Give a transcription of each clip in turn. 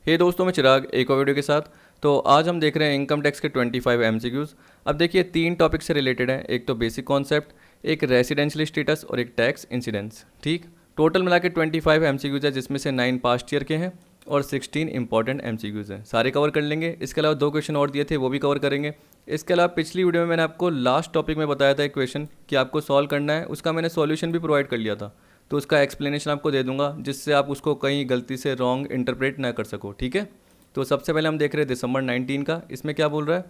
हे दोस्तों, मैं चिराग एक और वीडियो के साथ। तो आज हम देख रहे हैं इनकम टैक्स के 25 एमसीक्यूज़। अब देखिए, तीन टॉपिक से रिलेटेड है। एक तो बेसिक कॉन्सेप्ट, एक रेसिडेंशियल स्टेटस और एक टैक्स इंसिडेंस। ठीक, टोटल मिला के 25 एमसीक्यूज़ है, जिसमें से 9 पास्ट ईयर के हैं और 16 इंपॉर्टेंट एमसीक्यूज़ हैं। सारे कवर कर लेंगे। इसके अलावा 2 क्वेश्चन और दिए थे, वो भी कवर करेंगे। इसके अलावा पिछली वीडियो में मैंने आपको लास्ट टॉपिक में बताया था एक क्वेश्चन कि आपको सॉल्व करना है, उसका मैंने सॉल्यूशन भी प्रोवाइड कर लिया था। तो उसका एक्सप्लेनेशन आपको दे दूंगा, जिससे आप उसको कहीं गलती से रॉन्ग इंटरप्रेट ना कर सको। ठीक है, तो सबसे पहले हम देख रहे हैं दिसंबर 19 का। इसमें क्या बोल रहा है?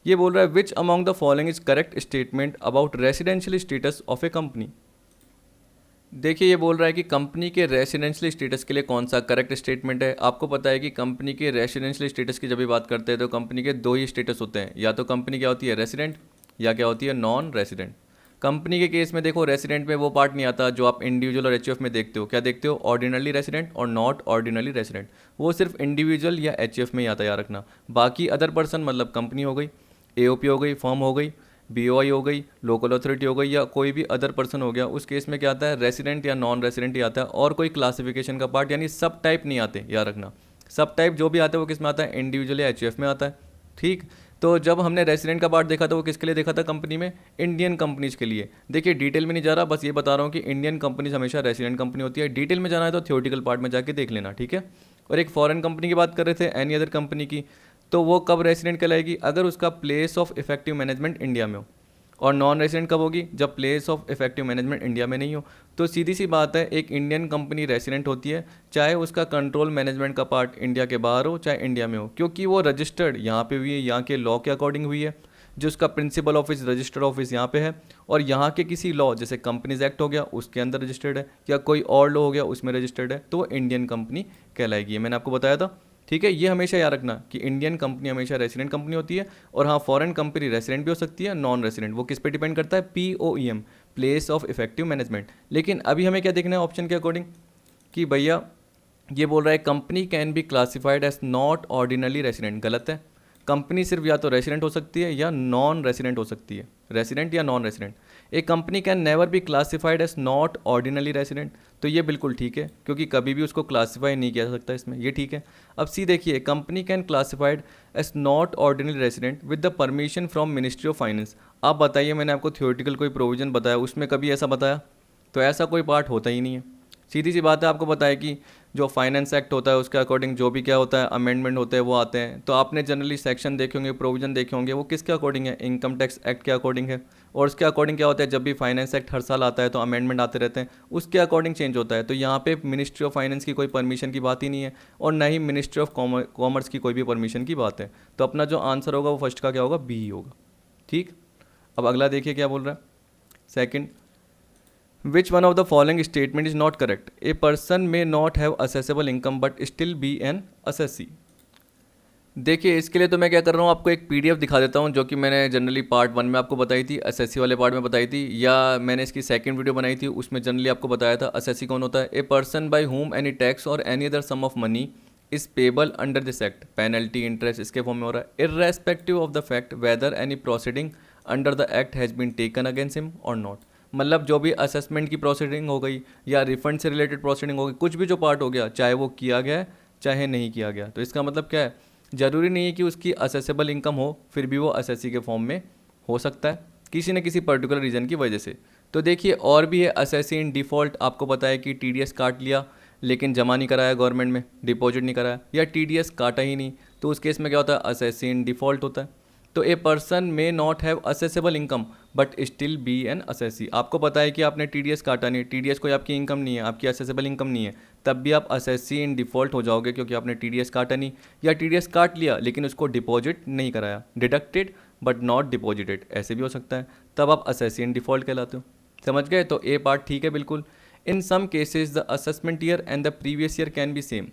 ये बोल रहा है which among the following is correct statement about residential status of A company. देखिए, ये बोल रहा है कि कंपनी के रेसिडेंशियल स्टेटस के लिए कौन सा करेक्ट स्टेटमेंट है। आपको पता है कि कंपनी के रेसिडेंशियल स्टेटस की जब भी बात करते हैं तो कंपनी के 2 ही स्टेटस होते हैं, या तो कंपनी क्या होती है रेसिडेंट, या क्या होती है नॉन रेसिडेंट। कंपनी के केस में देखो, रेसिडेंट में वो पार्ट नहीं आता जो आप इंडिविजुअल और एचयूएफ में देखते हो। क्या देखते हो? ऑर्डिनरी रेसिडेंट और नॉट ऑर्डिनरी रेसिडेंट। वो सिर्फ इंडिविजुअल या एचयूएफ में ही आता है, याद रखना। बाकी अदर पर्सन मतलब कंपनी हो गई, एओपी हो गई, फर्म हो गई, बीओआई हो गई, लोकल अथॉरिटी हो गई, या कोई भी अदर पर्सन हो गया, उस केस में क्या आता है? रेसिडेंट या नॉन रेसिडेंट ही आता है, और कोई क्लासिफिकेशन का पार्ट यानी सब टाइप नहीं आते, याद रखना। सब टाइप जो भी आते हैं वो किस में आता है? इंडिविजुअल या एचयूएफ में आता है। ठीक, तो जब हमने रेसिडेंट का पार्ट देखा था वो किसके लिए देखा था कंपनी में? इंडियन कंपनीज के लिए। देखिए, डिटेल में नहीं जा रहा, बस ये बता रहा हूँ कि इंडियन कंपनीज हमेशा रेसिडेंट कंपनी होती है। डिटेल में जाना है तो थ्योरेटिकल पार्ट में जाके देख लेना, ठीक है। और एक फॉरेन कंपनी की बात कर रहे थे, एनी अदर कंपनी की, तो वो कब रेसिडेंट कहलाएगी? अगर उसका place of effective management India में हो। और नॉन रेसिडेंट कब होगी? जब place of effective management India में नहीं हो। तो सीधी सी बात है, एक इंडियन कंपनी रेसिडेंट होती है चाहे उसका कंट्रोल मैनेजमेंट का पार्ट इंडिया के बाहर हो चाहे इंडिया में हो, क्योंकि वो रजिस्टर्ड यहाँ पे हुई है, यहाँ के लॉ के अकॉर्डिंग हुई है। जो उसका प्रिंसिपल ऑफिस, रजिस्टर्ड ऑफिस यहाँ पे है, और यहाँ के किसी लॉ जैसे कंपनीज एक्ट हो गया उसके अंदर रजिस्टर्ड है, या कोई और लॉ हो गया उसमें रजिस्टर्ड है, तो वो इंडियन कंपनी कहलाएगी। ये मैंने आपको बताया था। ठीक है, ये हमेशा याद रखना कि इंडियन कंपनी हमेशा रेसिडेंट कंपनी होती है। और हाँ, फॉरेन कंपनी रेसिडेंट भी हो सकती है, नॉन रेसिडेंट। वो किस पे डिपेंड करता है? POEM, place of effective management. लेकिन अभी हमें क्या देखना है ऑप्शन के अकॉर्डिंग, कि भैया ये बोल रहा है company can be classified as not ordinary resident. गलत है। कंपनी सिर्फ या तो रेसिडेंट हो सकती है या नॉन रेसिडेंट हो सकती है, रेसिडेंट या नॉन रेसिडेंट। एक company can never be classified as not ordinary resident, तो ये बिल्कुल ठीक है, क्योंकि कभी भी उसको क्लासीफाई नहीं किया जा सकता इसमें, ये ठीक है। अब सी देखिए, company can classified as not ordinary resident with the permission from ministry of finance. आप बताइए, मैंने आपको थ्योरेटिकल कोई प्रोविजन बताया, उसमें कभी ऐसा बताया? तो ऐसा कोई पार्ट होता ही नहीं है। सीधी सी बात है, आपको पता है कि जो फाइनेंस एक्ट होता है उसके अकॉर्डिंग जो भी क्या होता है अमेंडमेंट होते हैं वो आते हैं। तो आपने जनरली सेक्शन देखे होंगे, प्रोविजन देखे होंगे, वो किसके अकॉर्डिंग है? इनकम टैक्स एक्ट के अकॉर्डिंग है। और उसके अकॉर्डिंग क्या होता है? जब भी फाइनेंस एक्ट हर साल आता है तो अमेंडमेंट आते रहते हैं, उसके अकॉर्डिंग चेंज होता है। तो यहाँ पे मिनिस्ट्री ऑफ फाइनेंस की कोई परमिशन की बात ही नहीं है, और ना ही मिनिस्ट्री ऑफ कॉमर्स की कोई भी परमिशन की बात है। तो अपना जो आंसर होगा वो फर्स्ट का क्या होगा? बी ही होगा। ठीक, अब अगला देखिए क्या बोल रहा है। Second, Which one of the following statement is not correct? A person may not have assessable income but still be an assessee. देखिए, इसके लिए तो मैं क्या कर रहा हूँ, आपको एक PDF दिखा देता हूँ, जो कि मैंने जनरली पार्ट 1 में आपको बताई थी, असेसी वाले पार्ट में बताई थी, या मैंने इसकी सेकंड वीडियो बनाई थी, उसमें जनरली आपको बताया था असेसी कौन होता है। A person by whom any tax और any other sum of money is payable under this act, penalty interest इसके फॉर्म में हो रहा है, irrespective of the fact whether any proceeding under the act has been taken against him और not. मतलब जो भी असेसमेंट की प्रोसीडिंग हो गई या रिफंड से रिलेटेड प्रोसीडिंग हो गई, कुछ भी जो पार्ट हो गया, चाहे वो किया गया है चाहे नहीं किया गया, तो इसका मतलब क्या है? ज़रूरी नहीं है कि उसकी असेसेबल इनकम हो, फिर भी वो असेसी के फॉर्म में हो सकता है किसी न किसी पर्टिकुलर रीज़न की वजह से। तो देखिए, और भी है असेसी इन डिफ़ॉल्ट। आपको पता है कि TDS काट लिया लेकिन जमा नहीं कराया गवर्नमेंट में, डिपॉजिट नहीं कराया, या TDS काटा ही नहीं, तो उस केस में क्या होता है? असेसी इन डिफ़ॉल्ट होता है। तो a person may not have accessible income but still be N assessee. आपको पता है कि आपने TDS काटा नहीं, TDS कोई आपकी इनकम नहीं है, आपकी असेसेबल इनकम नहीं है, तब भी आप असेसी इन डिफ़ॉल्ट हो जाओगे, क्योंकि आपने TDS काटा नहीं, या TDS काट लिया लेकिन उसको डिपॉजिट नहीं कराया, डिडक्टेड बट नॉट डिपॉजिटेड, ऐसे भी हो सकता है, तब आप असेसी इन डिफ़ॉल्ट कहलाते हो। समझ गए? तो ए पार्ट ठीक है बिल्कुल। In some cases the assessment year and the previous year can be same.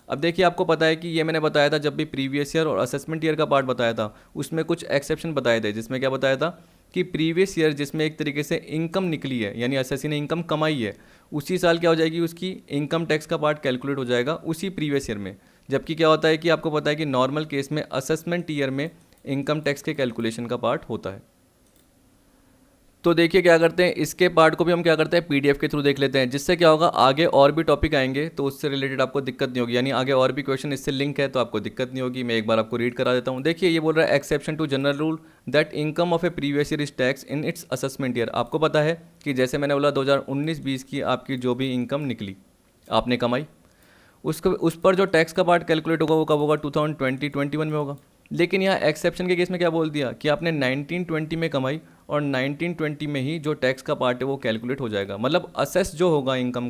अब देखिए, आपको पता है कि ये मैंने बताया था, जब भी प्रीवियस ईयर और असेसमेंट ईयर का पार्ट बताया था उसमें कुछ एक्सेप्शन बताए थे, जिसमें क्या बताया था कि प्रीवियस ईयर जिसमें एक तरीके से इनकम निकली है, यानी असेसी ने इनकम कमाई है, उसी साल क्या हो जाएगी, उसकी इनकम टैक्स का पार्ट कैलकुलेट हो जाएगा उसी प्रीवियस ईयर में। जबकि क्या होता है कि आपको पता है कि नॉर्मल केस में असेसमेंट ईयर में इनकम टैक्स के कैलकुलेशन का पार्ट होता है। तो देखिए क्या करते हैं, इसके पार्ट को भी हम क्या करते हैं पीडीएफ के थ्रू देख लेते हैं, जिससे क्या होगा आगे और भी टॉपिक आएंगे तो उससे रिलेटेड आपको दिक्कत नहीं होगी, यानी आगे और भी क्वेश्चन इससे लिंक है तो आपको दिक्कत नहीं होगी। मैं एक बार आपको रीड करा देता हूँ। देखिए ये बोल रहा है exception to general rule that income of a previous year is tax in its assessment year. आपको पता है कि जैसे मैंने बोला 2019-20 की आपकी जो भी इनकम निकली, आपने कमाई, उसको उस पर जो टैक्स का पार्ट कैलकुलेट होगा वो कब होगा, 2020-21 में होगा। लेकिन यहाँ एक्सेप्शन के केस में क्या बोल दिया कि आपने 1920 में कमाई और 1920 में ही जो टैक्स का पार्ट है वो कैलकुलेट हो जाएगा। मतलब असेस जो होगा इनकम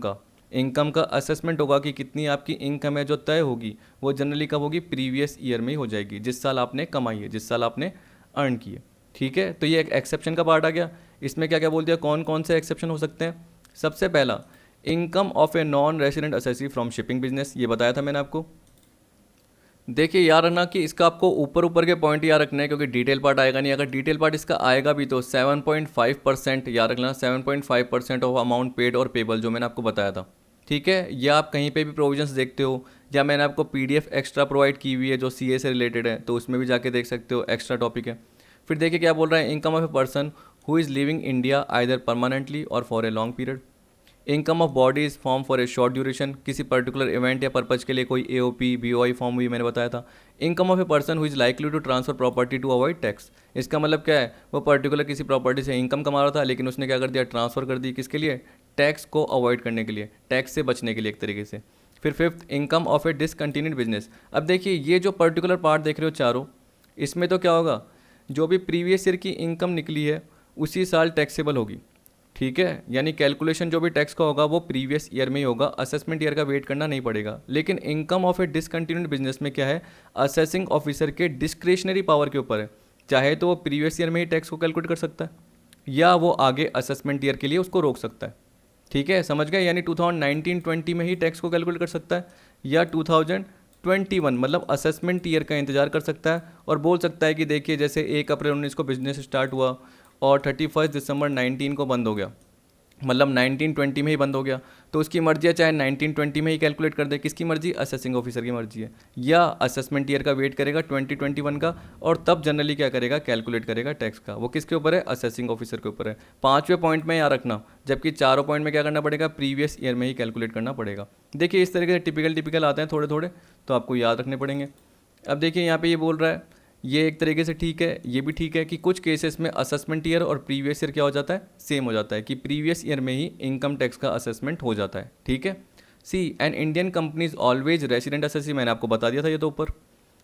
का असेसमेंट होगा कि कितनी आपकी इनकम है जो तय होगी, वो जनरली कब होगी, प्रीवियस ईयर में ही हो जाएगी, जिस साल आपने कमाई है, जिस साल आपने अर्न की है। ठीक है, तो ये एक एक्सेप्शन का पार्ट आ गया। इसमें क्या क्या बोल दिया, कौन कौन से एक्सेप्शन हो सकते हैं। सबसे पहला, income of A non resident assessee from shipping business, ये बताया था मैंने आपको। देखिए याद रखना कि इसका आपको ऊपर ऊपर के पॉइंट याद रखना है, क्योंकि डिटेल पार्ट आएगा नहीं। अगर डिटेल पार्ट इसका आएगा भी तो 7.5% याद रखना, 7.5% ऑफ अमाउंट पेड और पेबल, जो मैंने आपको बताया था। ठीक है, या आप कहीं पे भी प्रोविजंस देखते हो, या मैंने आपको पीडीएफ एक्स्ट्रा प्रोवाइड की हुई है जो सीए से रिलेटेड है, तो उसमें भी जाके देख सकते हो, एक्स्ट्रा टॉपिक है। फिर देखिए क्या बोल रहा है, income of a person who is living India either permanently और for a long period. Income of body is form for a short duration, किसी पर्टिकुलर इवेंट या पर्पज के लिए कोई एओपी बीओआई फॉर्म हुई, मैंने बताया था। Income of a person who is likely to transfer property to avoid tax, इसका मतलब क्या है, वो पर्टिकुलर किसी प्रॉपर्टी से इनकम कमा रहा था लेकिन उसने क्या कर दिया, ट्रांसफर कर दी, किसके लिए, टैक्स को अवॉइड करने के लिए, टैक्स से बचने के लिए एक तरीके से। फिर fifth, income of A discontinued business. अब देखिए ये जो पर्टिकुलर पार्ट देख रहे हो चारों, इसमें तो क्या होगा, जो भी प्रीवियस ईयर की इनकम निकली है उसी साल टैक्सेबल होगी। ठीक है, यानी कैलकुलेशन जो भी टैक्स का होगा वो प्रीवियस ईयर में ही होगा, असेसमेंट ईयर का वेट करना नहीं पड़ेगा। लेकिन income of A discontinued business में क्या है, असेसिंग ऑफिसर के डिस्क्रिशनरी पावर के ऊपर है, चाहे तो वो प्रीवियस ईयर में ही टैक्स को कैलकुलेट कर सकता है या वो आगे असेसमेंट ईयर के लिए उसको रोक सकता है। ठीक है, समझ गए, यानी 2019-20 में ही टैक्स को कैलकुलेट कर सकता है या 2021 मतलब असेसमेंट ईयर का इंतजार कर सकता है और बोल सकता है कि देखिए जैसे 1 अप्रैल 19 को बिजनेस स्टार्ट हुआ और 31 दिसंबर 19 को बंद हो गया, मतलब 1920 में ही बंद हो गया, तो उसकी मर्जी है चाहे 1920 में ही कैलकुलेट कर दे, किसकी मर्जी, असेसिंग ऑफिसर की मर्जी है, या असेसमेंट ईयर का वेट करेगा 2021 का और तब जनरली क्या करेगा, कैलकुलेट करेगा टैक्स का। वो किसके ऊपर है, असेसिंग ऑफिसर के ऊपर है। 5वें पॉइंट में याद रखना, जबकि चारों पॉइंट में क्या करना पड़ेगा, प्रीवियस ईयर में ही कैलकुलेट करना पड़ेगा। देखिए इस तरीके से टिपिकल आते हैं थोड़े थोड़े, तो आपको याद रखने पड़ेंगे। अब देखिए यहाँ पे ये बोल रहा है, ये एक तरीके से ठीक है, ये भी ठीक है कि कुछ केसेस में असेसमेंट ईयर और प्रीवियस ईयर क्या हो जाता है, सेम हो जाता है, कि प्रीवियस ईयर में ही इनकम टैक्स का असेसमेंट हो जाता है। ठीक है, C an Indian companies always resident assessee, मैंने आपको बता दिया था ये तो ऊपर।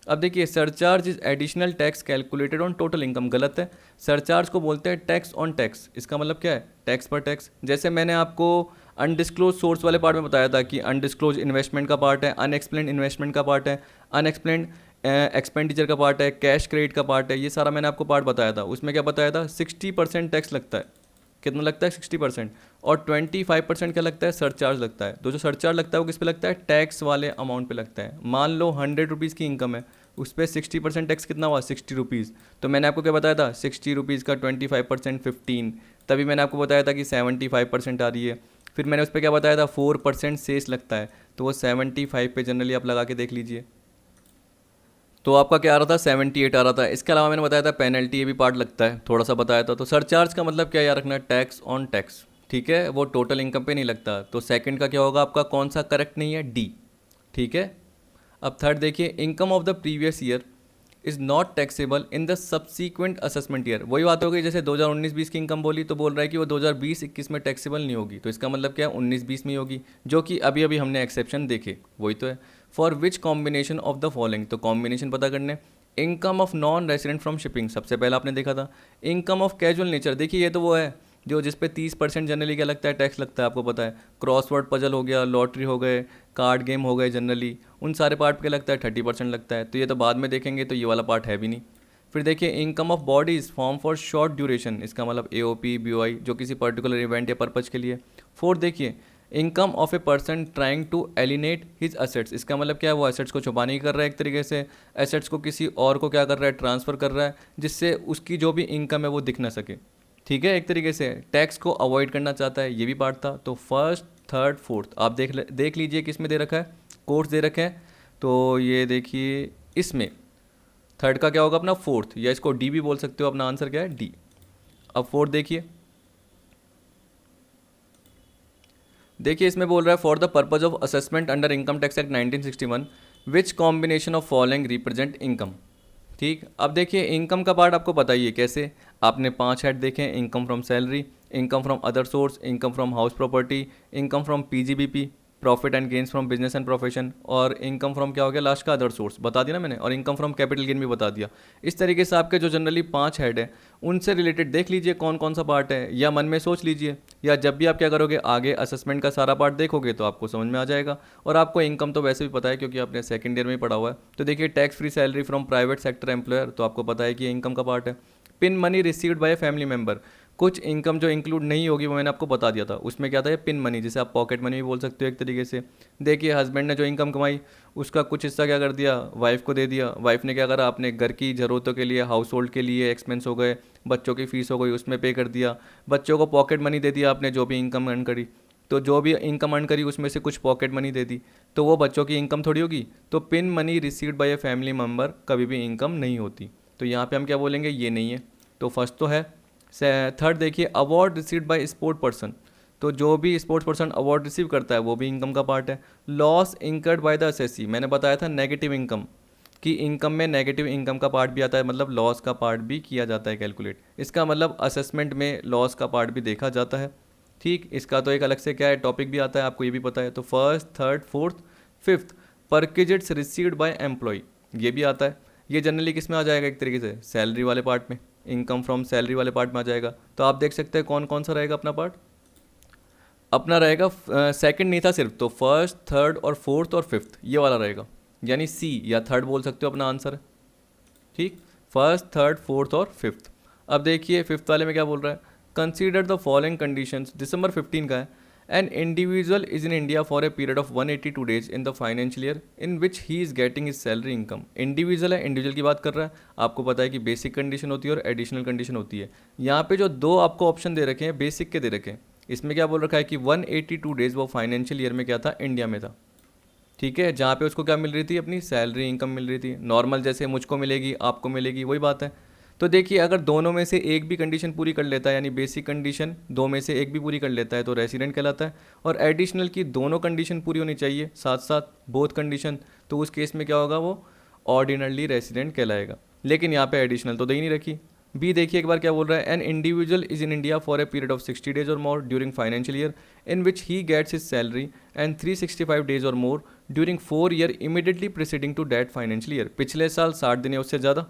अब देखिए surcharge is additional tax calculated on total income, गलत है। सरचार्ज को बोलते हैं टैक्स ऑन टैक्स, इसका मतलब क्या है, टैक्स पर टैक्स। जैसे मैंने आपको अनडिस्क्लोज सोर्स वाले पार्ट में बताया था कि अनडिस्क्लोज इन्वेस्टमेंट का पार्ट है, अनएक्सप्लेन्ड इन्वेस्टमेंट का पार्ट है, अनएक्सप्लेन्ड एक्सपेंडिचर का पार्ट है, कैश क्रेडिट का पार्ट है, ये सारा मैंने आपको पार्ट बताया था। उसमें क्या बताया था, 60% टैक्स लगता है, कितना लगता है, 60%, और 25% क्या लगता है, सरचार्ज लगता है। तो जो सरचार्ज लगता है वो किस पे लगता है, टैक्स वाले अमाउंट पे लगता है। मान लो 100 रुपीज़ की इनकम है, उस पर 60% टैक्स कितना हुआ, 60 रुपीज़। तो मैंने आपको क्या बताया था, 60 रुपीज़ का 25% 15, तभी मैंने आपको बताया था कि 75% आ रही है। फिर मैंने उस पर क्या बताया था, 4% सेस लगता है, तो वो 75 पे जनरली आप लगा के देख लीजिए, तो आपका क्या आ रहा था, 78 आ रहा था। इसके अलावा मैंने बताया था पेनल्टी, ये भी पार्ट लगता है, थोड़ा सा बताया था। तो सरचार्ज का मतलब क्या याद रखना, टैक्स ऑन टैक्स। ठीक है, वो टोटल इनकम पे नहीं लगता। तो सेकंड का क्या होगा आपका, कौन सा करेक्ट नहीं है, डी। ठीक है, अब थर्ड देखिए, income of the previous year is not taxable in the subsequent assessment year. वही बात हो गई, जैसे 2019-20 की इनकम बोली तो बोल रहा है कि वो 2020-21 में टैक्सेबल नहीं होगी, तो इसका मतलब क्या है, 19-20 में होगी, जो कि अभी अभी हमने एक्सेप्शन देखे, वही तो है। For which combination of the following, तो कॉम्बिनेशन पता करने। Income of non resident from shipping, सबसे पहले आपने देखा था। इनकम ऑफ कैजुअल नेचर, देखिए ये तो वो है जो जिस पे 30% जनरली क्या लगता है, टैक्स लगता है, आपको पता है। क्रॉसवर्ड पजल हो गया, लॉटरी हो गए, कार्ड गेम हो गए, जनरली उन सारे पार्ट पे लगता है 30% लगता है, तो ये तो बाद में देखेंगे, तो ये वाला पार्ट है भी नहीं। फिर देखिए income of bodies form for short duration, इसका मतलब एओपी बीओआई, जो किसी पर्टिकुलर इवेंट या पर्पज के लिए। फोर्थ देखिए income of a person trying to alienate his assets, इसका मतलब क्या है, वो एसेट्स को छुपाने की कर रहा है एक तरीके से, एसेट्स को किसी और को क्या कर रहा है, ट्रांसफ़र कर रहा है, जिससे उसकी जो भी इनकम है वो दिख ना सके। ठीक है, एक तरीके से टैक्स को अवॉइड करना चाहता है, ये भी पार्ट था। तो फर्स्ट थर्ड फोर्थ आप देख लीजिए किस में दे रखा है, कोर्स दे रखे हैं। तो ये देखिए इसमें थर्ड का क्या होगा अपना, फोर्थ, या इसको डी भी बोल सकते हो, अपना आंसर क्या है, डी। अब फोर्थ देखिए, देखिए इसमें बोल रहा है for the purpose of assessment under income tax act 1961 which combination of following represent income. ठीक, अब देखिए इनकम का पार्ट आपको बताइए कैसे। आपने 5 हेड देखे हैं, income from salary, income from other source, income from house property, income from PGBP, profit and gains from business and profession, और इनकम फ्रॉम क्या हो गया लास्ट का अदर सोर्स बता दिया ना मैंने, और इनकम फ्रॉम कैपिटल गेन भी बता दिया। इस तरीके से आपके जो जनरली 5 हेड है उनसे रिलेटेड देख लीजिए कौन कौन सा पार्ट है, या मन में सोच लीजिए, या जब भी आप क्या करोगे आगे असेसमेंट का सारा पार्ट देखोगे तो आपको समझ में आ जाएगा। और आपको इनकम तो वैसे भी पता है क्योंकि आपने सेकंड ईयर में ही पढ़ा हुआ है। तो देखिए tax free salary from private sector employer, तो आपको पता है कि ये इनकम का पार्ट है। Pin money received by family member, कुछ इनकम जो इंक्लूड नहीं होगी वो मैंने आपको बता दिया था, उसमें क्या था ये पिन मनी, जिसे आप पॉकेट मनी भी बोल सकते हो एक तरीके से। देखिए हस्बैंड ने जो इनकम कमाई उसका कुछ हिस्सा क्या कर दिया वाइफ को दे दिया, वाइफ ने क्या करा अपने घर की ज़रूरतों के लिए, हाउस होल्ड के लिए एक्सपेंस हो गए, बच्चों की फीस हो गई उसमें पे कर दिया, बच्चों को पॉकेट मनी दे दिया आपने जो भी इनकम अर्न करी, तो जो भी इनकम अर्न करी उसमें से कुछ पॉकेट मनी दे दी, तो वो बच्चों की इनकम थोड़ी होगी। तो pin money received by a family member कभी भी इनकम नहीं होती, तो यहाँ पे हम क्या बोलेंगे ये नहीं है। तो फर्स्ट तो है। थर्ड देखिए award received by sport person, तो जो भी स्पोर्ट्स पर्सन अवार्ड रिसीव करता है वो भी इनकम का पार्ट है। Loss incurred by the assessee, मैंने बताया था नेगेटिव इनकम कि इनकम में नेगेटिव इनकम का पार्ट भी आता है, मतलब लॉस का पार्ट भी किया जाता है कैलकुलेट, इसका मतलब असेसमेंट में लॉस का पार्ट भी देखा जाता है। ठीक, इसका तो एक अलग से क्या है टॉपिक भी आता है, आपको ये भी पता है। तो first, third, fourth, fifth perquisites received by employee, ये भी आता है। ये जनरली किस में आ जाएगा एक तरीके से सैलरी वाले पार्ट में, इनकम फ्रॉम सैलरी वाले पार्ट में आ जाएगा। तो आप देख सकते हैं कौन कौन सा रहेगा अपना पार्ट, अपना रहेगा सेकंड नहीं था सिर्फ, तो फर्स्ट, थर्ड और फोर्थ और फिफ्थ ये वाला रहेगा, यानी सी या थर्ड बोल सकते हो अपना आंसर है। ठीक, फर्स्ट, थर्ड, फोर्थ और फिफ्थ। अब देखिए फिफ्थ वाले में क्या बोल रहा है, कंसीडर द फॉलोइंग कंडीशंस, दिसंबर 15 का है। An individual is in India for a period of 182 days in the financial year in which he is getting his salary income. Individual है, इंडिविजुअल की बात कर रहा है। आपको पता है कि बेसिक कंडीशन होती है और एडिशनल कंडीशन होती है। यहाँ पे जो दो आपको ऑप्शन दे रखे हैं बेसिक के दे रखे हैं, इसमें क्या बोल रखा है कि 182 डेज वो फाइनेंशियल ईयर में क्या था इंडिया में था। ठीक है, जहाँ पे उसको क्या मिल रही थी अपनी सैलरी इनकम मिल रही थी, नॉर्मल जैसे मुझको मिलेगी आपको मिलेगी वही बात है। तो देखिए अगर दोनों में से एक भी कंडीशन पूरी कर लेता है, यानी बेसिक कंडीशन दो में से एक भी पूरी कर लेता है तो रेसिडेंट कहलाता है, और एडिशनल की दोनों कंडीशन पूरी होनी चाहिए साथ साथ बोथ कंडीशन, तो उस केस में क्या होगा वो ऑर्डिनरली रेसिडेंट कहलाएगा। लेकिन यहाँ पे एडिशनल तो दे ही नहीं रखी। बी देखिए एक बार क्या बोल रहा है, an individual is in India for a period of 60 days और more during financial year in which he gets his salary and 365 days और more during 4 year immediately preceding to date financial year. पिछले साल 60 दिन या उससे ज़्यादा,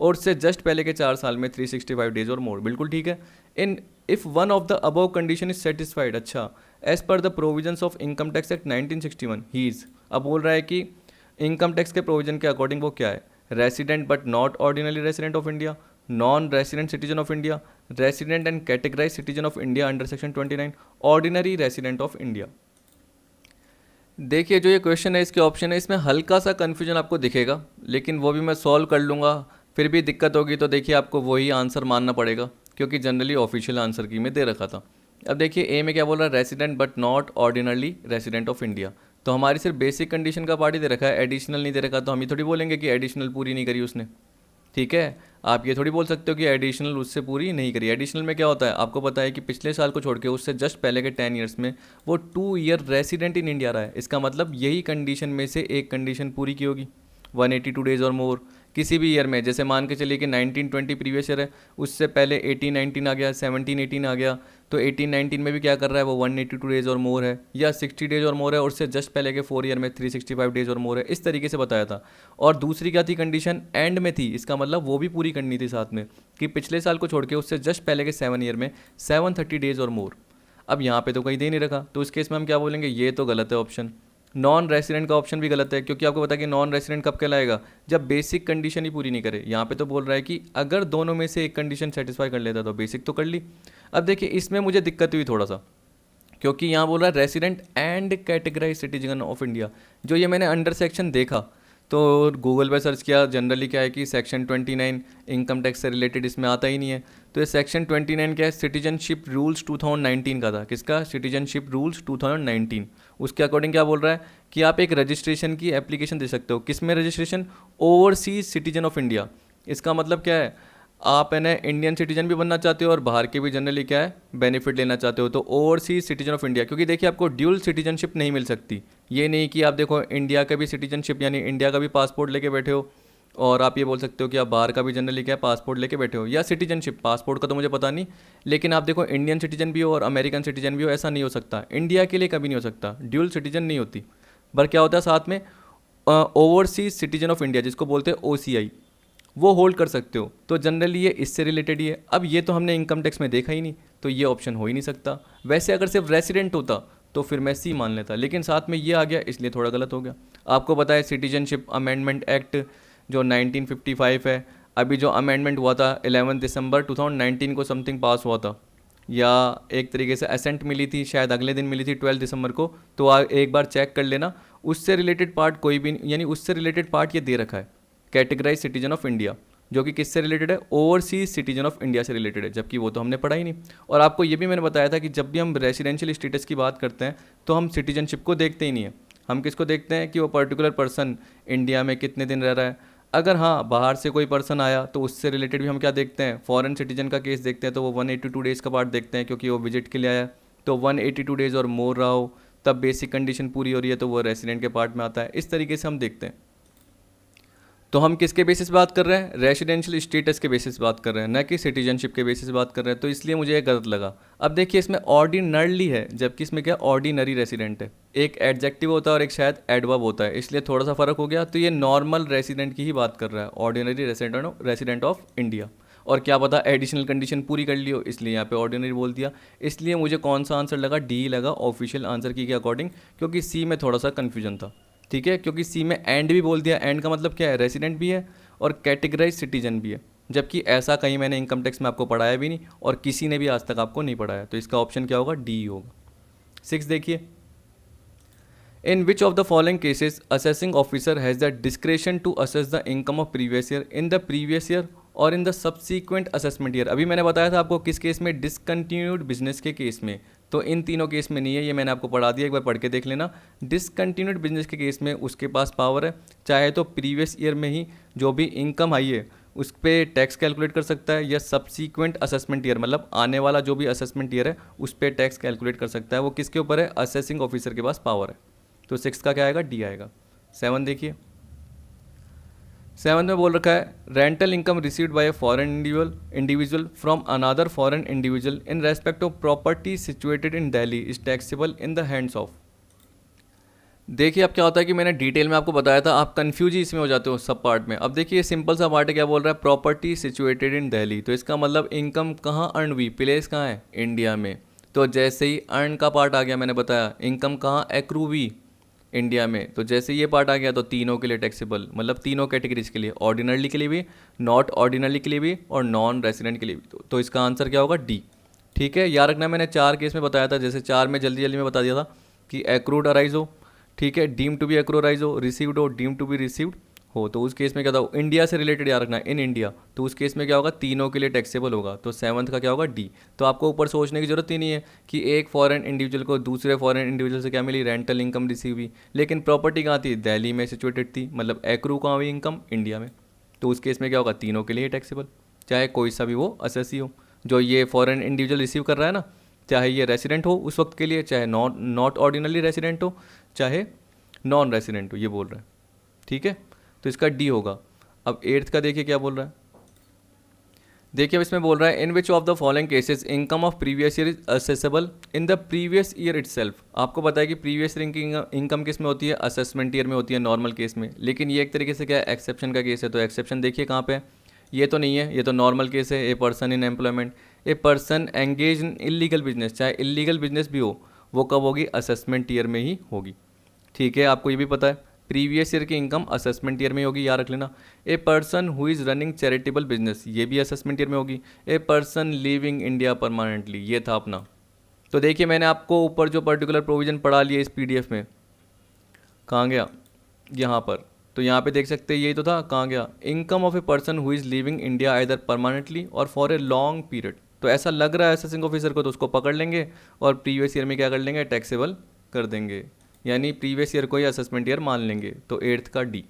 और उससे जस्ट पहले के 4 साल में 365 डेज और मोर, बिल्कुल ठीक है। In if one of the above condition is satisfied, अच्छा as per the provisions of income tax act 1961 he is, अब बोल रहा है कि इनकम टैक्स के प्रोविजन के अकॉर्डिंग वो क्या है, resident but not ordinary resident of India, non resident citizen of India, resident and categorize citizen of India under section 29, ordinary resident of India. देखिए जो ये क्वेश्चन है इसके ऑप्शन है, इसमें हल्का सा कन्फ्यूजन आपको दिखेगा, लेकिन वो भी मैं सॉल्व कर लूँगा। फिर भी दिक्कत होगी तो देखिए आपको वही आंसर मानना पड़ेगा, क्योंकि जनरली ऑफिशियल आंसर की मैं दे रखा था। अब देखिए ए में क्या बोल रहा है, resident but not ordinarily resident of India, तो हमारी सिर्फ बेसिक कंडीशन का पार्ट ही दे रखा है, एडिशनल नहीं दे रखा, तो हम ये थोड़ी बोलेंगे कि एडिशनल पूरी नहीं करी उसने। ठीक है, आप ये थोड़ी बोल सकते हो कि एडिशनल उससे पूरी नहीं करी। एडिशनल में क्या होता है आपको पता है कि पिछले साल को छोड़ के उससे जस्ट पहले के 10 ईयर्स में वो 2 ईयर रेसिडेंट इन इंडिया रहा है, इसका मतलब यही कंडीशन में से एक कंडीशन पूरी की होगी, 182 डेज और मोर किसी भी ईयर में। जैसे मान के चलिए कि 1920 प्रीवियस ईयर है, उससे पहले 1819 आ गया, 1718 आ गया, तो 1819 में भी क्या कर रहा है वो 182 डेज और मोर है, या 60 डेज और मोर है, और उससे जस्ट पहले के 4 ईयर में 365 डेज और मोर है, इस तरीके से बताया था। और दूसरी क्या थी कंडीशन, एंड में थी, इसका मतलब वो भी पूरी करनी थी साथ में, कि पिछले साल को छोड़ के उससे जस्ट पहले के 7 ईयर में 730 डेज और मोर। अब यहाँ पे तो कहीं दे नहीं रखा, तो इस केस में हम क्या बोलेंगे, ये तो गलत है ऑप्शन। नॉन रेसिडेंट का ऑप्शन भी गलत है, क्योंकि आपको पता है कि नॉन रेसिडेंट कब कहलाएगा, जब बेसिक कंडीशन ही पूरी नहीं करे। यहाँ पे तो बोल रहा है कि अगर दोनों में से एक कंडीशन सेटिस्फाई कर लेता तो बेसिक तो कर ली। अब देखिए इसमें मुझे दिक्कत हुई थोड़ा सा, क्योंकि यहाँ बोल रहा है resident and categorize citizen of India, जो ये मैंने अंडर सेक्शन देखा तो गूगल पे सर्च किया, जनरली क्या है कि सेक्शन 29 इनकम टैक्स से रिलेटेड इसमें आता ही नहीं है। तो ये सेक्शन 29 क्या है, सिटीजनशिप रूल्स 2019 का था, किसका, सिटीजनशिप रूल्स 2019। उसके अकॉर्डिंग क्या बोल रहा है कि आप एक रजिस्ट्रेशन की एप्लीकेशन दे सकते हो, किस में registration, overseas citizen of India. इसका मतलब क्या है, आप है ना इंडियन सिटीजन भी बनना चाहते हो और बाहर के भी जनरली क्या है बेनिफिट लेना चाहते हो, तो ओवरसीज सिटीजन ऑफ इंडिया, क्योंकि देखिए आपको ड्यूल सिटीजनशिप नहीं मिल सकती। ये नहीं कि आप देखो इंडिया का भी सिटीजनशिप यानी इंडिया का भी पासपोर्ट लेके बैठे हो और आप ये बोल सकते हो कि आप बाहर का भी जनरली क्या है पासपोर्ट लेके बैठे हो, या सिटीजनशिप, पासपोर्ट का तो मुझे पता नहीं, लेकिन आप देखो इंडियन सिटीजन भी हो और अमेरिकन सिटीजन भी हो, ऐसा नहीं हो सकता। इंडिया के लिए कभी नहीं हो सकता, ड्यूल सिटीजन नहीं होती। पर क्या होता है साथ में ओवरसीज सिटीजन ऑफ इंडिया जिसको बोलते हैं OCI, वो होल्ड कर सकते हो। तो जनरली ये इससे रिलेटेड ही है। अब ये तो हमने इनकम टैक्स में देखा ही नहीं, तो ये ऑप्शन हो ही नहीं सकता। वैसे अगर सिर्फ रेसिडेंट होता तो फिर मैं सी मान लेता, लेकिन साथ में ये आ गया इसलिए थोड़ा गलत हो गया। आपको पता है सिटीजनशिप अमेंडमेंट एक्ट जो 1955 है, अभी जो अमेंडमेंट हुआ था 11 दिसंबर 2019 को समथिंग पास हुआ था, या एक तरीके से असेंट मिली थी, शायद अगले दिन मिली थी 12 दिसंबर को। तो एक बार चेक कर लेना, उससे रिलेटेड पार्ट कोई भी यानी उससे रिलेटेड पार्ट ये दे रखा है कैटेगराइज सिटीजन ऑफ इंडिया, जो कि किससे रिलेटेड है, ओवरसीज सिटीजन ऑफ इंडिया से रिलेटेड है, जबकि वो तो हमने पढ़ा ही नहीं। और आपको ये भी मैंने बताया था कि जब भी हम रेसिडेंशियल स्टेटस की बात करते हैं तो हम सिटीजनशिप को देखते ही नहीं है, हम किसको देखते हैं कि वो पर्टिकुलर पर्सन इंडिया में कितने दिन रह रहा है। अगर हाँ बाहर से कोई पर्सन आया तो उससे रिलेटेड भी हम क्या देखते हैं, फॉरेन सिटीजन का केस देखते हैं, तो वो 182 डेज़ का पार्ट देखते हैं, क्योंकि वो विजिट के लिए आया तो 182 डेज़ और मोर रहा हो, तब बेसिक कंडीशन पूरी हो रही है तो वो रेसिडेंट के पार्ट में आता है। इस तरीके से हम देखते हैं। तो हम किसके बेसिस बात कर रहे हैं, रेसिडेंशियल स्टेटस के बेसिस बात कर रहे हैं, न कि सिटीजनशिप के बेसिस बात कर रहे हैं, तो इसलिए मुझे ये गलत लगा। अब देखिए इसमें ऑर्डिनरली है, जबकि इसमें क्या ऑर्डिनरी रेसिडेंट है, एक एडजेक्टिव होता है और एक शायद एडवर्ब होता है, इसलिए थोड़ा सा फर्क हो गया। तो ये नॉर्मल रेसिडेंट की ही बात कर रहा है, ऑर्डिनरी रेसिडेंट ऑफ इंडिया। और क्या पता एडिशनल कंडीशन पूरी कर ली हो, इसलिए यहाँ पे ऑर्डिनरी बोल दिया। इसलिए मुझे कौन सा आंसर लगा, डी लगा ऑफिशियल आंसर की के अकॉर्डिंग, क्योंकि सी में थोड़ा सा कन्फ्यूजन था। ठीक है, क्योंकि सी में एंड भी बोल दिया, एंड का मतलब क्या है, रेसिडेंट भी है और कैटेगराइज सिटीजन भी है, जबकि ऐसा कहीं मैंने इनकम टैक्स में आपको पढ़ाया भी नहीं और किसी ने भी आज तक आपको नहीं पढ़ाया। तो इसका ऑप्शन क्या होगा, डी होगा। 6 देखिए, in which of the following cases assessing officer has the discretion to assess the income of previous year in the previous year और in the subsequent assessment year. अभी मैंने बताया था आपको किस केस में, डिसकंटिन्यूड बिजनेस के केस में, तो इन तीनों केस में नहीं है, ये मैंने आपको पढ़ा दिया, एक बार पढ़ के देख लेना। डिसकंटिन्यूड बिजनेस के केस में उसके पास पावर है, चाहे तो प्रीवियस ईयर में ही जो भी इनकम आई है उस पर टैक्स कैलकुलेट कर सकता है, या सब्सीक्वेंट असेसमेंट ईयर मतलब आने वाला जो भी असेसमेंट ईयर है उस पर टैक्स कैलकुलेट कर सकता है। वो किसके ऊपर है, असेसिंग ऑफिसर के पास पावर है। तो 6 का क्या आएगा, डी आएगा। 7 देखिए, 7 में बोल रखा है rental income received by a foreign individual from another foreign individual in respect of property situated in Delhi is taxable in the hands of. देखिए अब क्या होता है कि मैंने डिटेल में आपको बताया था, आप कंफ्यूज ही इसमें हो जाते हो सब पार्ट में। अब देखिए सिंपल सा पार्ट है, क्या बोल रहा है, प्रॉपर्टी सिचुएटेड इन दिल्ली, तो इसका मतलब इनकम कहाँ अर्न हुई, प्लेस कहाँ है, इंडिया में। तो जैसे ही अर्न का पार्ट आ गया, मैंने बताया इनकम कहाँ एक्रू हुई, इंडिया में, तो जैसे ये पार्ट आ गया तो तीनों के लिए टैक्सेबल, मतलब तीनों कैटेगरीज के लिए, ऑर्डिनरली के लिए भी, नॉट ऑर्डिनरली के लिए भी और नॉन रेसिडेंट के लिए भी। तो इसका आंसर क्या होगा, डी। ठीक है, याद रखना मैंने 4 केस में बताया था, जैसे 4 में जल्दी जल्दी में बता दिया था कि एक्रूड अराइज हो, ठीक है, डीम टू बी एक्रोराइज हो, रिसीव्ड हो, डीम टू बी रिसीव्ड हो, तो उस केस में क्या था, इंडिया से रिलेटेड याद रखना, इन इंडिया, तो उस केस में क्या होगा, तीनों के लिए टैक्सेबल होगा। तो 7th का क्या होगा, डी। तो आपको ऊपर सोचने की जरूरत ही नहीं है कि एक फॉरेन इंडिविजुअल को दूसरे फॉरेन इंडिविजुअल से क्या मिली, रेंटल इनकम रिसीव हुई, लेकिन प्रॉपर्टी कहाँ थी, दिल्ली में सिचुएटेड थी, मतलब एक्रू कहाँ हुई इनकम, इंडिया में। तो उस केस में क्या होगा, तीनों के लिए टैक्सेबल, चाहे कोई सा भी वो असेसी हो। जो ये फॉरेन इंडिविजुअल रिसीव कर रहा है ना, चाहे ये रेसिडेंट हो उस वक्त के लिए, चाहे नॉट ऑर्डिनरली रेसिडेंट हो, चाहे नॉन रेसिडेंट हो, ये बोल रहा है। ठीक है, तो इसका डी होगा। अब 8th का देखिए क्या बोल रहा है, देखिए अब इसमें बोल रहा है in which of the following cases income of previous year is assessable in the previous year itself. आपको पता है कि प्रीवियस ईयर की इनकम किस में होती है, असेसमेंट ईयर में होती है नॉर्मल केस में, लेकिन ये एक तरीके से क्या है, एक्सेप्शन का केस है। तो एक्सेप्शन देखिए कहाँ पे है, ये तो नहीं है, ये तो नॉर्मल केस है, a person in employment, a person engage in illegal business, चाहे इलीगल बिजनेस भी हो वो कब होगी, असेसमेंट ईयर में ही होगी। ठीक है, आपको ये भी पता है प्रीवियस ईयर की इनकम असेसमेंट ईयर में होगी, याद रख लेना। ए person who is running charitable business, ये भी असेसमेंट ईयर में होगी। A person living India permanently, ये था अपना। तो देखिए मैंने आपको ऊपर जो पर्टिकुलर प्रोविज़न पढ़ा लिया इस PDF में, कहाँ गया, यहाँ पर, तो यहाँ पे देख सकते हैं यही तो था, कहाँ गया, income of a person who is living India either permanently और फॉर ए लॉन्ग पीरियड। तो ऐसा लग रहा है असेसिंग ऑफिसर को, तो उसको पकड़ लेंगे और प्रीवियस ईयर में क्या कर लेंगे, टैक्सेबल कर देंगे, यानी प्रीवियस ईयर को ही असेसमेंट ईयर मान लेंगे। तो 8th का डी।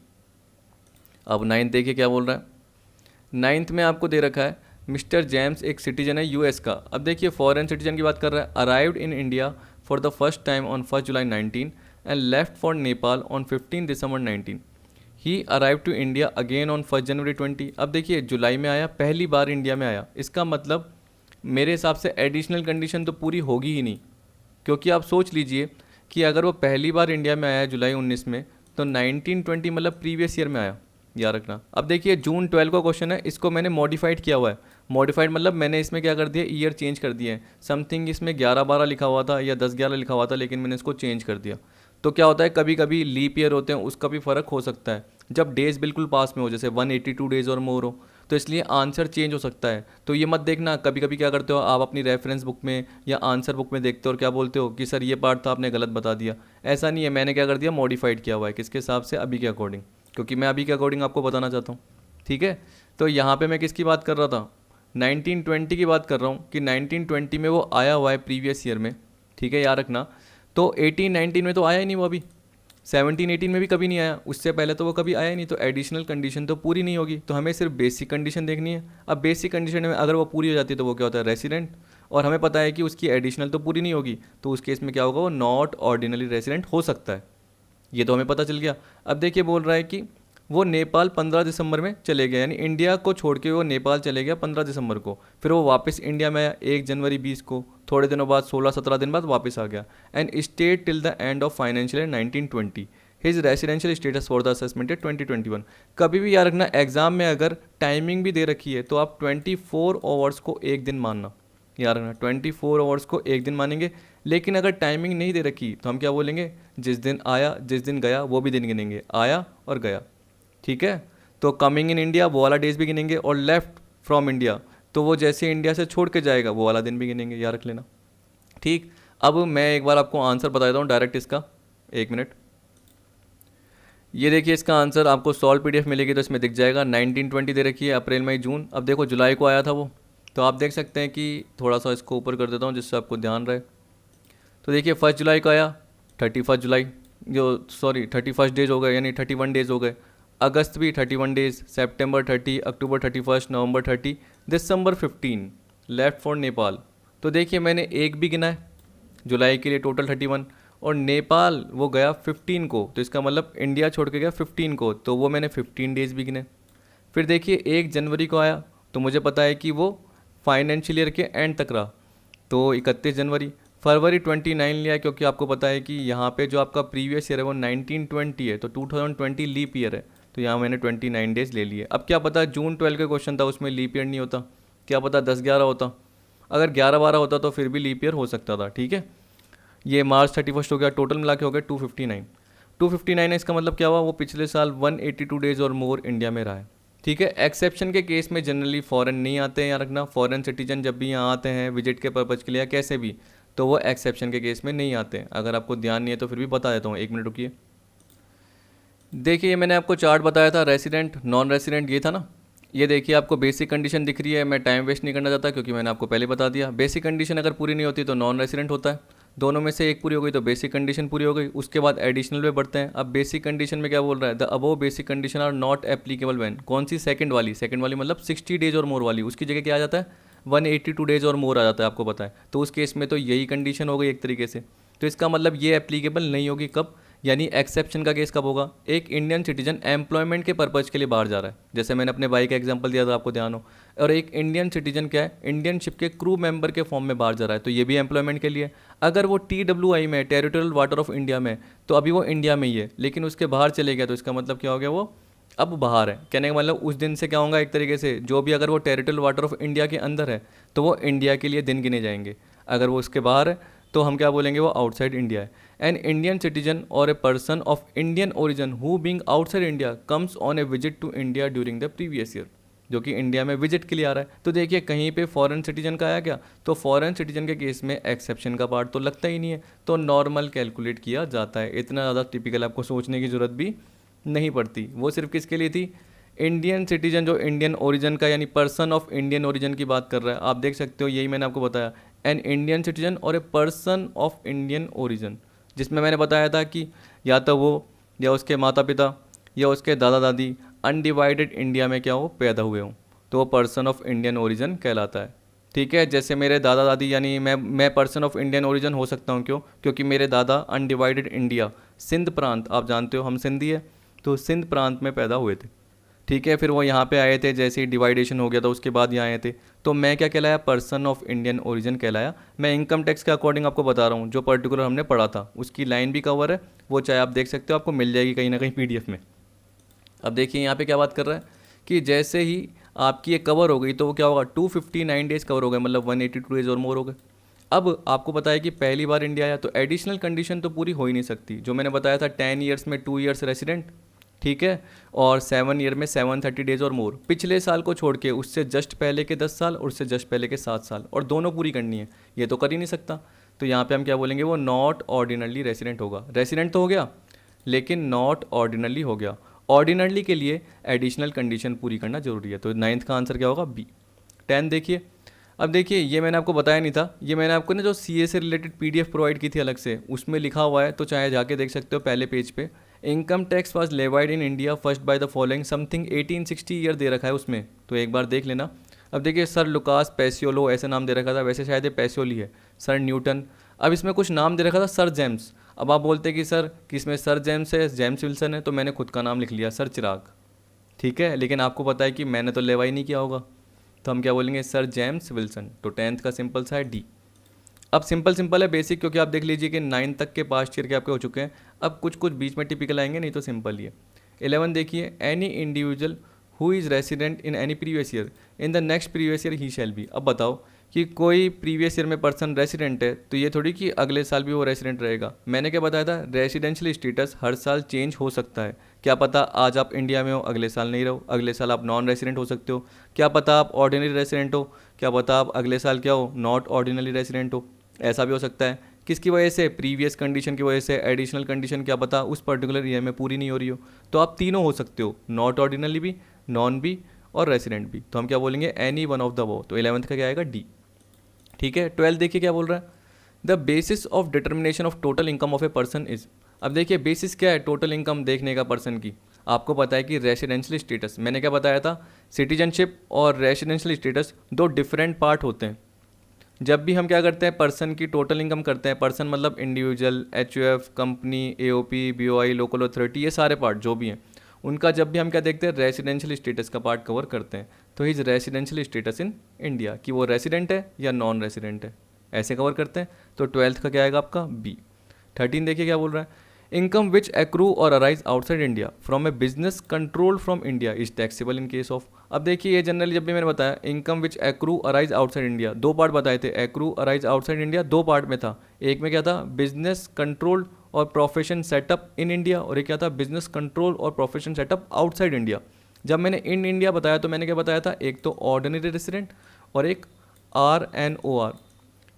अब 9th देखिए क्या बोल रहा है, नाइन्थ में आपको दे रखा है मिस्टर जेम्स एक सिटीजन है यूएस का। अब देखिए फॉरेन सिटीजन की बात कर रहा है। Arrived in India for the first time on 1 July 19 and left for Nepal on 15 December 19। He arrive to India again on 1 January 20। अब देखिए जुलाई में आया, पहली बार इंडिया में आया, इसका मतलब मेरे हिसाब से एडिशनल कंडीशन तो पूरी होगी ही नहीं, क्योंकि आप सोच लीजिए कि अगर वो पहली बार इंडिया में आया जुलाई 19 में तो 1920 मतलब प्रीवियस ईयर में आया, याद रखना। अब देखिए जून 12 का क्वेश्चन है, इसको मैंने मॉडिफाइड किया हुआ है। मॉडिफाइड मतलब मैंने इसमें क्या कर दिया, ईयर चेंज कर दिए हैं। समथिंग इसमें 11-12 लिखा हुआ था या 10-11 लिखा हुआ था, लेकिन मैंने इसको चेंज कर दिया। तो क्या होता है, कभी कभी लीप ईयर होते हैं, उसका भी फ़र्क हो सकता है जब डेज बिल्कुल पास में हो, जैसे 182 डेज और मोर हो, तो इसलिए आंसर चेंज हो सकता है। तो ये मत देखना, कभी कभी क्या करते हो आप अपनी रेफरेंस बुक में या आंसर बुक में देखते हो और क्या बोलते हो कि सर ये पार्ट था आपने गलत बता दिया। ऐसा नहीं है, मैंने क्या कर दिया, मॉडिफाइड किया हुआ है, किसके हिसाब से, अभी के अकॉर्डिंग, क्योंकि मैं अभी के अकॉर्डिंग आपको बताना चाहता हूँ। ठीक है, तो यहाँ पे मैं किसकी बात कर रहा था, 1920 की बात कर रहा हूँ कि 1920 में वो आया हुआ है प्रीवियस ईयर में। ठीक है, याद रखना। तो 18-19 में तो आया ही नहीं वो, अभी 17-18 में भी कभी नहीं आया, उससे पहले तो वो कभी आया ही नहीं, तो एडिशनल कंडीशन तो पूरी नहीं होगी। तो हमें सिर्फ बेसिक कंडीशन देखनी है। अब बेसिक कंडीशन में अगर वो पूरी हो जाती है तो वो क्या होता है, रेसिडेंट, और हमें पता है कि उसकी एडिशनल तो पूरी नहीं होगी, तो उस केस में क्या होगा, वो नॉट ऑर्डिनरी रेसिडेंट हो सकता है। ये तो हमें पता चल गया। अब देखिए बोल रहा है कि वो नेपाल 15 दिसंबर में चले गए, यानी इंडिया को छोड़ के वो नेपाल चले गया 15 दिसंबर को, फिर वो वापस इंडिया में आया 1 जनवरी 20 को, थोड़े दिनों बाद 16-17 दिन बाद वापस आ गया, and stayed till the end of financial year 1920। His residential status for the assessment है 2021। कभी भी याद रखना, एग्जाम में अगर टाइमिंग भी दे रखी है तो आप 24 आवर्स को एक दिन मानना, याद रखना 24 आवर्स को एक दिन मानेंगे। लेकिन अगर टाइमिंग नहीं दे रखी तो हम क्या बोलेंगे, जिस दिन आया जिस दिन गया वो भी दिन गिनेंगे, आया और गया। ठीक है, तो कमिंग इन इंडिया वो वाला डेज भी गिनेंगे, और लेफ्ट फ्रॉम इंडिया तो वो जैसे इंडिया से छोड़ के जाएगा वो वाला दिन भी गिनेंगे, याद रख लेना। ठीक, अब मैं एक बार आपको आंसर बता देता हूँ डायरेक्ट इसका, 1 मिनट। ये देखिए इसका आंसर आपको सॉल्व पीडीएफ मिलेगी तो इसमें दिख जाएगा। 1920 दे रखी है, अप्रैल मई जून। अब देखो जुलाई को आया था वो, तो आप देख सकते हैं कि थोड़ा सा इसको ऊपर कर देता हूँ जिससे आपको ध्यान रहे। तो देखिए 1 जुलाई को आया, 31 जुलाई जो 31 डेज हो गए, यानी 31 डेज हो गए। अगस्त भी 31 days, September 30, October 31, November 30, December 15 left for Nepal. तो देखिए मैंने एक भी गिना है जुलाई के लिए, टोटल 31, और नेपाल वो गया 15 को, तो इसका मतलब इंडिया छोड़ के गया 15 को, तो वो मैंने 15 डेज भी गिने। फिर देखिए 1 जनवरी को आया, तो मुझे पता है कि वो फाइनेंशियल ईयर के एंड तक रहा, तो 31 जनवरी। फरवरी 29 लिया, क्योंकि आपको पता है कि यहाँ पे जो आपका प्रीवियस ईयर है वो 1920 है, तो 2020 लीप ईयर है, तो यहाँ मैंने 29 डेज ले लिए। अब क्या पता जून 12 का क्वेश्चन था, उसमें लीप ईयर नहीं होता, क्या पता 10-11 होता, अगर 11-12 होता तो फिर भी लीप ईयर हो सकता था। ठीक है, ये मार्च 31 हो गया, टोटल मिला के हो गया 259 है। इसका मतलब क्या हुआ, वो पिछले साल 182 डेज और मोर इंडिया में रहा है। ठीक है, एक्सेप्शन के केस में जनरली फॉरेन नहीं आते हैं, याद रखना। फॉरेन सिटीजन जब भी यहाँ आते हैं विजिट के पर्पज़ के लिए या कैसे भी, तो वो एक्सेप्शन के केस में नहीं आते हैं। अगर आपको ध्यान नहीं है तो फिर भी बता देता हूँ, 1 मिनट रुकिए। देखिए ये मैंने आपको चार्ट बताया था, रेसिडेंट नॉन रेसिडेंट ये था ना। ये देखिए आपको बेसिक कंडीशन दिख रही है, मैं टाइम वेस्ट नहीं करना चाहता क्योंकि मैंने आपको पहले बता दिया। बेसिक कंडीशन अगर पूरी नहीं होती तो नॉन रेसिडेंट होता है, दोनों में से एक पूरी हो गई तो बेसिक कंडीशन पूरी हो गई, उसके बाद एडिशनल में बढ़ते हैं। अब बेसिक कंडीशन में क्या बोल रहा है, the above basic condition are not applicable when, कौन सी, सेकंड वाली मतलब 60 डेज और मोर वाली, उसकी जगह क्या आ जाता है 182 डेज और मोर आ जाता है, आपको पता है। तो उस केस में तो यही कंडीशन हो गई एक तरीके से, तो इसका मतलब ये एप्लीकेबल नहीं होगी। कब, यानी एक्सेप्शन का केस कब होगा, एक इंडियन सिटीजन एम्प्लॉयमेंट के पर्पज़ के लिए बाहर जा रहा है, जैसे मैंने अपने भाई का एग्जांपल दिया था, आपको ध्यान हो। और एक इंडियन सिटीजन क्या है, इंडियन शिप के क्रू मेंबर के फॉर्म में बाहर जा रहा है, तो ये भी एम्प्लॉयमेंट के लिए। अगर वो TWI में, टेरिटोरियल वाटर ऑफ इंडिया में, तो अभी वो इंडिया में ही है, लेकिन उसके बाहर चले गया, तो इसका मतलब क्या हो गया, वो अब बाहर है। कहने का मतलब उस दिन से क्या होगा, एक तरीके से जो भी, अगर वो टेरिटोरियल वाटर ऑफ इंडिया के अंदर है तो वो इंडिया के लिए दिन गिने जाएंगे, अगर वो उसके बाहर है तो हम क्या बोलेंगे, वो आउटसाइड इंडिया है। एन इंडियन सिटीजन और a person of Indian origin who being outside India comes on a visit to India during the previous year, जो कि इंडिया में विजिट के लिए आ रहा है। तो देखिए कहीं पे फॉरेन सिटीजन का आया क्या, तो फॉरेन सिटीजन के केस में एक्सेप्शन का पार्ट तो लगता ही नहीं है, तो नॉर्मल कैलकुलेट किया जाता है। इतना ज़्यादा टिपिकल आपको सोचने की ज़रूरत भी नहीं पड़ती। वो सिर्फ किसके लिए थी, इंडियन सिटीजन जो इंडियन ओरिजिन का, यानी पर्सन ऑफ इंडियन ओरिजिन की बात कर रहा है। आप देख सकते हो, यही मैंने आपको बताया, एन इंडियन सिटीजन और a person of Indian origin, जिसमें मैंने बताया था कि या तो वो या उसके माता पिता या उसके दादा दादी अनडिवाइडेड इंडिया में क्या हो, पैदा हुए हों, तो तो वो पर्सन ऑफ इंडियन ओरिजिन कहलाता है। ठीक है, जैसे मेरे दादा दादी यानी मैं पर्सन ऑफ इंडियन ओरिजिन हो सकता हूँ। क्यों? क्योंकि मेरे दादा अनडिवाइडेड इंडिया, सिंध प्रांत, आप जानते हो हम सिंधी है, तो सिंध प्रांत में पैदा हुए थे। ठीक है, फिर वो यहाँ पे आए थे, जैसे ही डिवाइडेशन हो गया था उसके बाद यहाँ आए थे, तो मैं क्या कहलाया? पर्सन ऑफ इंडियन ओरिजिन कहलाया। मैं इनकम टैक्स के अकॉर्डिंग आपको बता रहा हूँ, जो पर्टिकुलर हमने पढ़ा था उसकी लाइन भी कवर है, वो चाहे आप देख सकते हो, आपको मिल जाएगी कहीं ना कहीं पीडीएफ में। अब देखिए यहाँ पे क्या बात कर रहा है कि जैसे ही आपकी ये कवर हो गई तो वो क्या होगा? 259 डेज कवर हो गए, मतलब 182 डेज और मोर हो गए। अब आपको पता है कि पहली बार इंडिया आया तो एडिशनल कंडीशन तो पूरी हो ही नहीं सकती, जो मैंने बताया था 10 ईयर्स में 2 ईयर्स रेसिडेंट, ठीक है, और 7 ईयर में 730 डेज और मोर, पिछले साल को छोड़ के उससे जस्ट पहले के 10 साल और उससे जस्ट पहले के 7 साल, और दोनों पूरी करनी है, ये तो कर ही नहीं सकता। तो यहाँ पे हम क्या बोलेंगे? वो नॉट ऑर्डिनरली रेसिडेंट होगा। रेसिडेंट तो हो गया लेकिन नॉट ऑर्डिनरली हो गया। ऑर्डिनरली के लिए एडिशनल कंडीशन पूरी करना जरूरी है, तो 9th का आंसर क्या होगा? बी। 10 देखिए, अब देखिए ये मैंने आपको बताया नहीं था, ये मैंने आपको ना जो सीए से रिलेटेड पीडीएफ प्रोवाइड की थी अलग से, उसमें लिखा हुआ है, तो चाहे जाके देख सकते हो पहले पेज पे। Income tax was levied in India first by the following something 1860 year दे रखा है उसमें, तो एक बार देख लेना। अब देखिए सर लुकास पेसियोलो ऐसे नाम दे रखा था, वैसे शायद ये पेसियोली है। सर न्यूटन, अब इसमें कुछ नाम दे रखा था सर जेम्स। अब आप बोलते कि सर किसमें सर जेम्स है, जेम्स विल्सन है, तो मैंने खुद का नाम लिख लिया सर चिराग। ठीक है, लेकिन आपको पता है कि मैंने तो लेवा ही नहीं किया होगा, तो हम क्या बोलेंगे? Sir James Wilson. तो 10th का सिंपल सा है डी। अब सिंपल सिंपल है, बेसिक, क्योंकि आप देख लीजिए कि 9 तक के पास्ट ईयर के आपके हो चुके हैं। अब कुछ कुछ बीच में टिपिकल आएंगे, नहीं तो सिंपल ही है। 11 देखिए, any individual who is resident in any previous year in the next previous year he shall be. अब बताओ कि कोई प्रीवियस ईयर में पर्सन रेसिडेंट है तो ये थोड़ी कि अगले साल भी वो रेसिडेंट रहेगा। मैंने क्या बताया था? रेसिडेंशियल स्टेटस हर साल चेंज हो सकता है। क्या पता आज आप इंडिया में हो, अगले साल नहीं रहो, अगले साल आप नॉन रेसिडेंट हो सकते हो। क्या पता आप ऑर्डिनरी रेसिडेंट हो, क्या पता आप अगले साल क्या हो? नॉट ऑर्डिनरी रेसिडेंट हो। ऐसा भी हो सकता है। किसकी वजह से? प्रीवियस कंडीशन की वजह से। एडिशनल कंडीशन क्या पता उस पर्टिकुलर ईयर में पूरी नहीं हो रही हो, तो आप तीनों हो सकते हो, नॉट ऑर्डिनरी भी, नॉन भी और रेसिडेंट भी। तो हम क्या बोलेंगे? एनी वन ऑफ द वो। तो 11th का क्या आएगा? डी। ठीक है, 12 देखिए क्या बोल रहा है? The basis of determination of total income of a person is. अब देखिए बेसिस क्या है टोटल इनकम देखने का पर्सन की? आपको पता है कि रेसिडेंशियल स्टेटस, मैंने क्या बताया था? सिटीजनशिप और रेसिडेंशियल स्टेटस दो डिफरेंट पार्ट होते हैं। जब भी हम क्या करते हैं, पर्सन की टोटल इनकम करते हैं, पर्सन मतलब individual, HUF, company, AOP, BOI, local authority, ये सारे पार्ट जो भी हैं उनका जब भी हम क्या देखते हैं? रेसिडेंशियल स्टेटस का पार्ट कवर करते हैं। तो his residential status in India, कि वो रेसिडेंट है या नॉन रेसिडेंट है, ऐसे कवर करते हैं। तो 12th का क्या आएगा आपका? बी। 13 देखिए क्या बोल रहा है? इनकम विच एक्रू और arise outside India from a business control from India is taxable in case of. अब देखिए ये जनरली जब भी मैंने बताया income which accrue arise outside India, दो पार्ट बताए थे। एक्रू अराइज आउटसाइड इंडिया दो पार्ट में था, एक में क्या था? बिजनेस कंट्रोल और प्रोफेशन सेटअप इन इंडिया, और एक क्या था? बिजनेस कंट्रोल और प्रोफेशन सेटअप आउटसाइड इंडिया। जब मैंने इन इंडिया बताया तो मैंने क्या बताया था? एक तो ऑर्डिनरी रेसिडेंट और एक RNOR,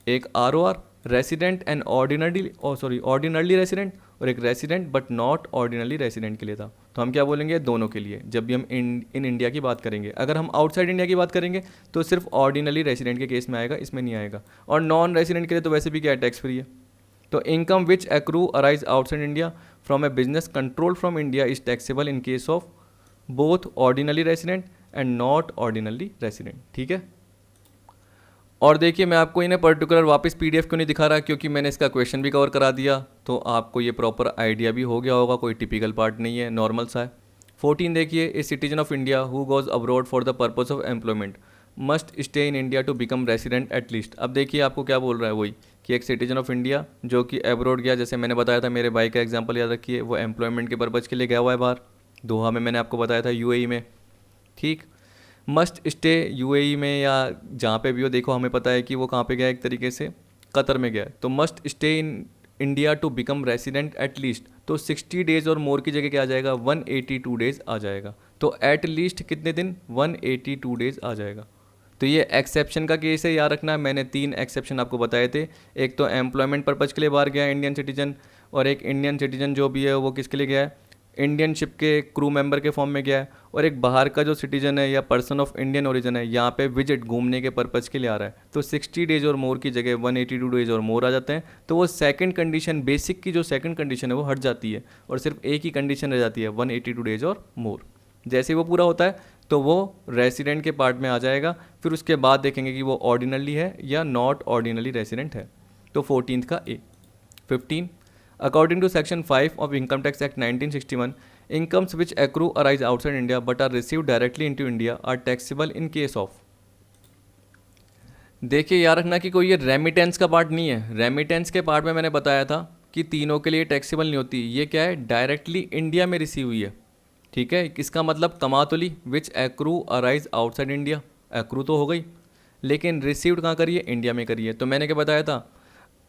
एक ROR resident and ordinarily ordinarily resident, और एक resident but not ordinarily resident के लिए था। तो हम क्या बोलेंगे? दोनों के लिए जब भी हम इन इंडिया की बात करेंगे। अगर हम आउटसाइड इंडिया की बात करेंगे तो सिर्फ ऑर्डिनरली रेसिडेंट के केस में आएगा, इसमें नहीं आएगा। और नॉन रेसिडेंट के लिए तो वैसे भी क्या है? टैक्स फ्री है। तो income which accrue arise outside India from a business control from India is taxable in case of both ordinarily resident and not ordinarily resident. ठीक है, और देखिए मैं आपको इन्हें पर्टिकुलर वापस पीडीएफ क्यों नहीं दिखा रहा, क्योंकि मैंने इसका क्वेश्चन भी कवर करा दिया, तो आपको ये प्रॉपर आइडिया भी हो गया होगा, कोई टिपिकल पार्ट नहीं है, नॉर्मल सा है। 14 देखिए, a citizen of India who goes abroad for the purpose of employment must stay in India to become resident at least. अब देखिए आपको क्या बोल रहा है, वही कि एक सिटीजन ऑफ इंडिया जो कि अब्रॉड गया, जैसे मैंने बताया था, मेरे भाई का एग्जाम्पल याद रखिए, वो एम्प्लॉयमेंट के पर्पज़ के लिए गया हुआ है बाहर, दोहा में, मैंने आपको बताया था यूएई में। ठीक, मस्ट स्टे यूएई में या जहाँ पे भी हो, देखो हमें पता है कि वो कहाँ पे गया, एक तरीके से कतर में गया है, तो must stay in India to become resident at least, तो 60 डेज और मोर की जगह क्या आ जाएगा? 182 डेज आ जाएगा। तो एट लीस्ट कितने दिन? 182 डेज आ जाएगा। तो ये एक्सेप्शन का केस है, याद रखना। मैंने 3 एक्सेप्शन आपको बताए थे, एक तो एम्प्लॉयमेंट पर्पज़ के लिए बाहर गया इंडियन सिटीजन, और एक इंडियन सिटीजन जो भी है वो किसके लिए गया है? इंडियन शिप के क्रू मेंबर के फॉर्म में गया है, और एक बाहर का जो सिटीजन है या पर्सन ऑफ इंडियन ओरिजिन है, यहाँ पे विजिट घूमने के पर्पज़ के लिए आ रहा है, तो 60 डेज और मोर की जगह 182 डेज और मोर आ जाते हैं। तो वो सेकंड कंडीशन, बेसिक की जो सेकंड कंडीशन है वो हट जाती है, और सिर्फ एक ही कंडीशन रह जाती है, 182 डेज और मोर। जैसे ही वो पूरा होता है तो वो रेसिडेंट के पार्ट में आ जाएगा। फिर उसके बाद देखेंगे कि वो ऑर्डिनली है या नॉट ऑर्डिनली रेसिडेंट है। तो 14th का A. 15, according to section 5 of income tax act 1961, incomes which accrue arise outside India but are received directly into India are taxable in case of। देखिए याद रखना कि कोई ये रेमिटेंस का पार्ट नहीं है। रेमिटेंस के पार्ट में मैंने बताया था कि तीनों के लिए टैक्सेबल नहीं होती। ये क्या है, डायरेक्टली इंडिया में रिसीव हुई है। ठीक है, इसका मतलब कमातुली which accrue arise outside India, accrue तो हो गई, लेकिन रिसीव्ड कहाँ करिए, इंडिया में करिए। तो मैंने क्या बताया था,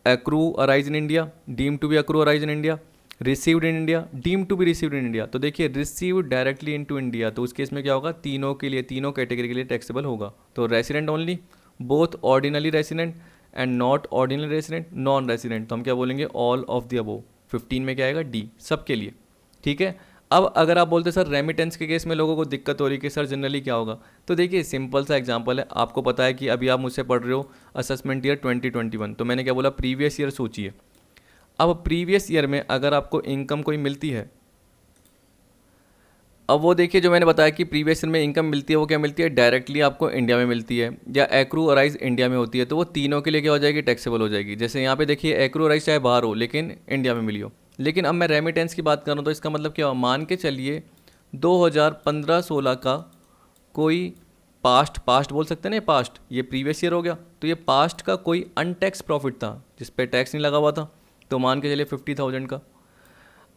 accrue arise in India, deem to be accrue arise in India, received in India, deem to be received in India. तो देखिए रिसीव्ड डायरेक्टली इनटू इंडिया, तो उस केस में क्या होगा, तीनों के लिए, तीनों कैटेगरी के लिए टैक्सेबल होगा। तो resident only, both ordinarily resident and not ordinarily resident, non resident, तो हम क्या बोलेंगे, ऑल ऑफ द अबोव। 15 में क्या आएगा, डी, सबके लिए। ठीक है, अब अगर आप बोलते सर रेमिटेंस के केस में लोगों को दिक्कत हो रही है कि सर जनरली क्या होगा, तो देखिए सिंपल सा एग्जांपल है। आपको पता है कि अभी आप मुझसे पढ़ रहे हो असेसमेंट ईयर 2021, तो मैंने क्या बोला, प्रीवियस ईयर सोचिए। अब प्रीवियस ईयर में अगर आपको इनकम कोई मिलती है, अब वो देखिए जो मैंने बताया कि प्रीवियस ईयर में इनकम मिलती है, वो क्या मिलती है, डायरेक्टली आपको इंडिया में मिलती है या एक्रू अराइज इंडिया में होती है, तो वो तीनों के लिए क्या हो जाएगी, टैक्सेबल हो जाएगी। जैसे यहाँ पे देखिए एक्रू अराइज चाहे बाहर हो लेकिन इंडिया में मिली हो। लेकिन अब मैं रेमिटेंस की बात करूँ तो इसका मतलब क्या हो, मान के चलिए 2015-16 का कोई पास्ट बोल सकते हैं ना, पास्ट, ये प्रीवियस ईयर हो गया, तो ये पास्ट का कोई अनटैक्स प्रॉफिट था जिस पे टैक्स नहीं लगा हुआ था, तो मान के चलिए 50,000 का।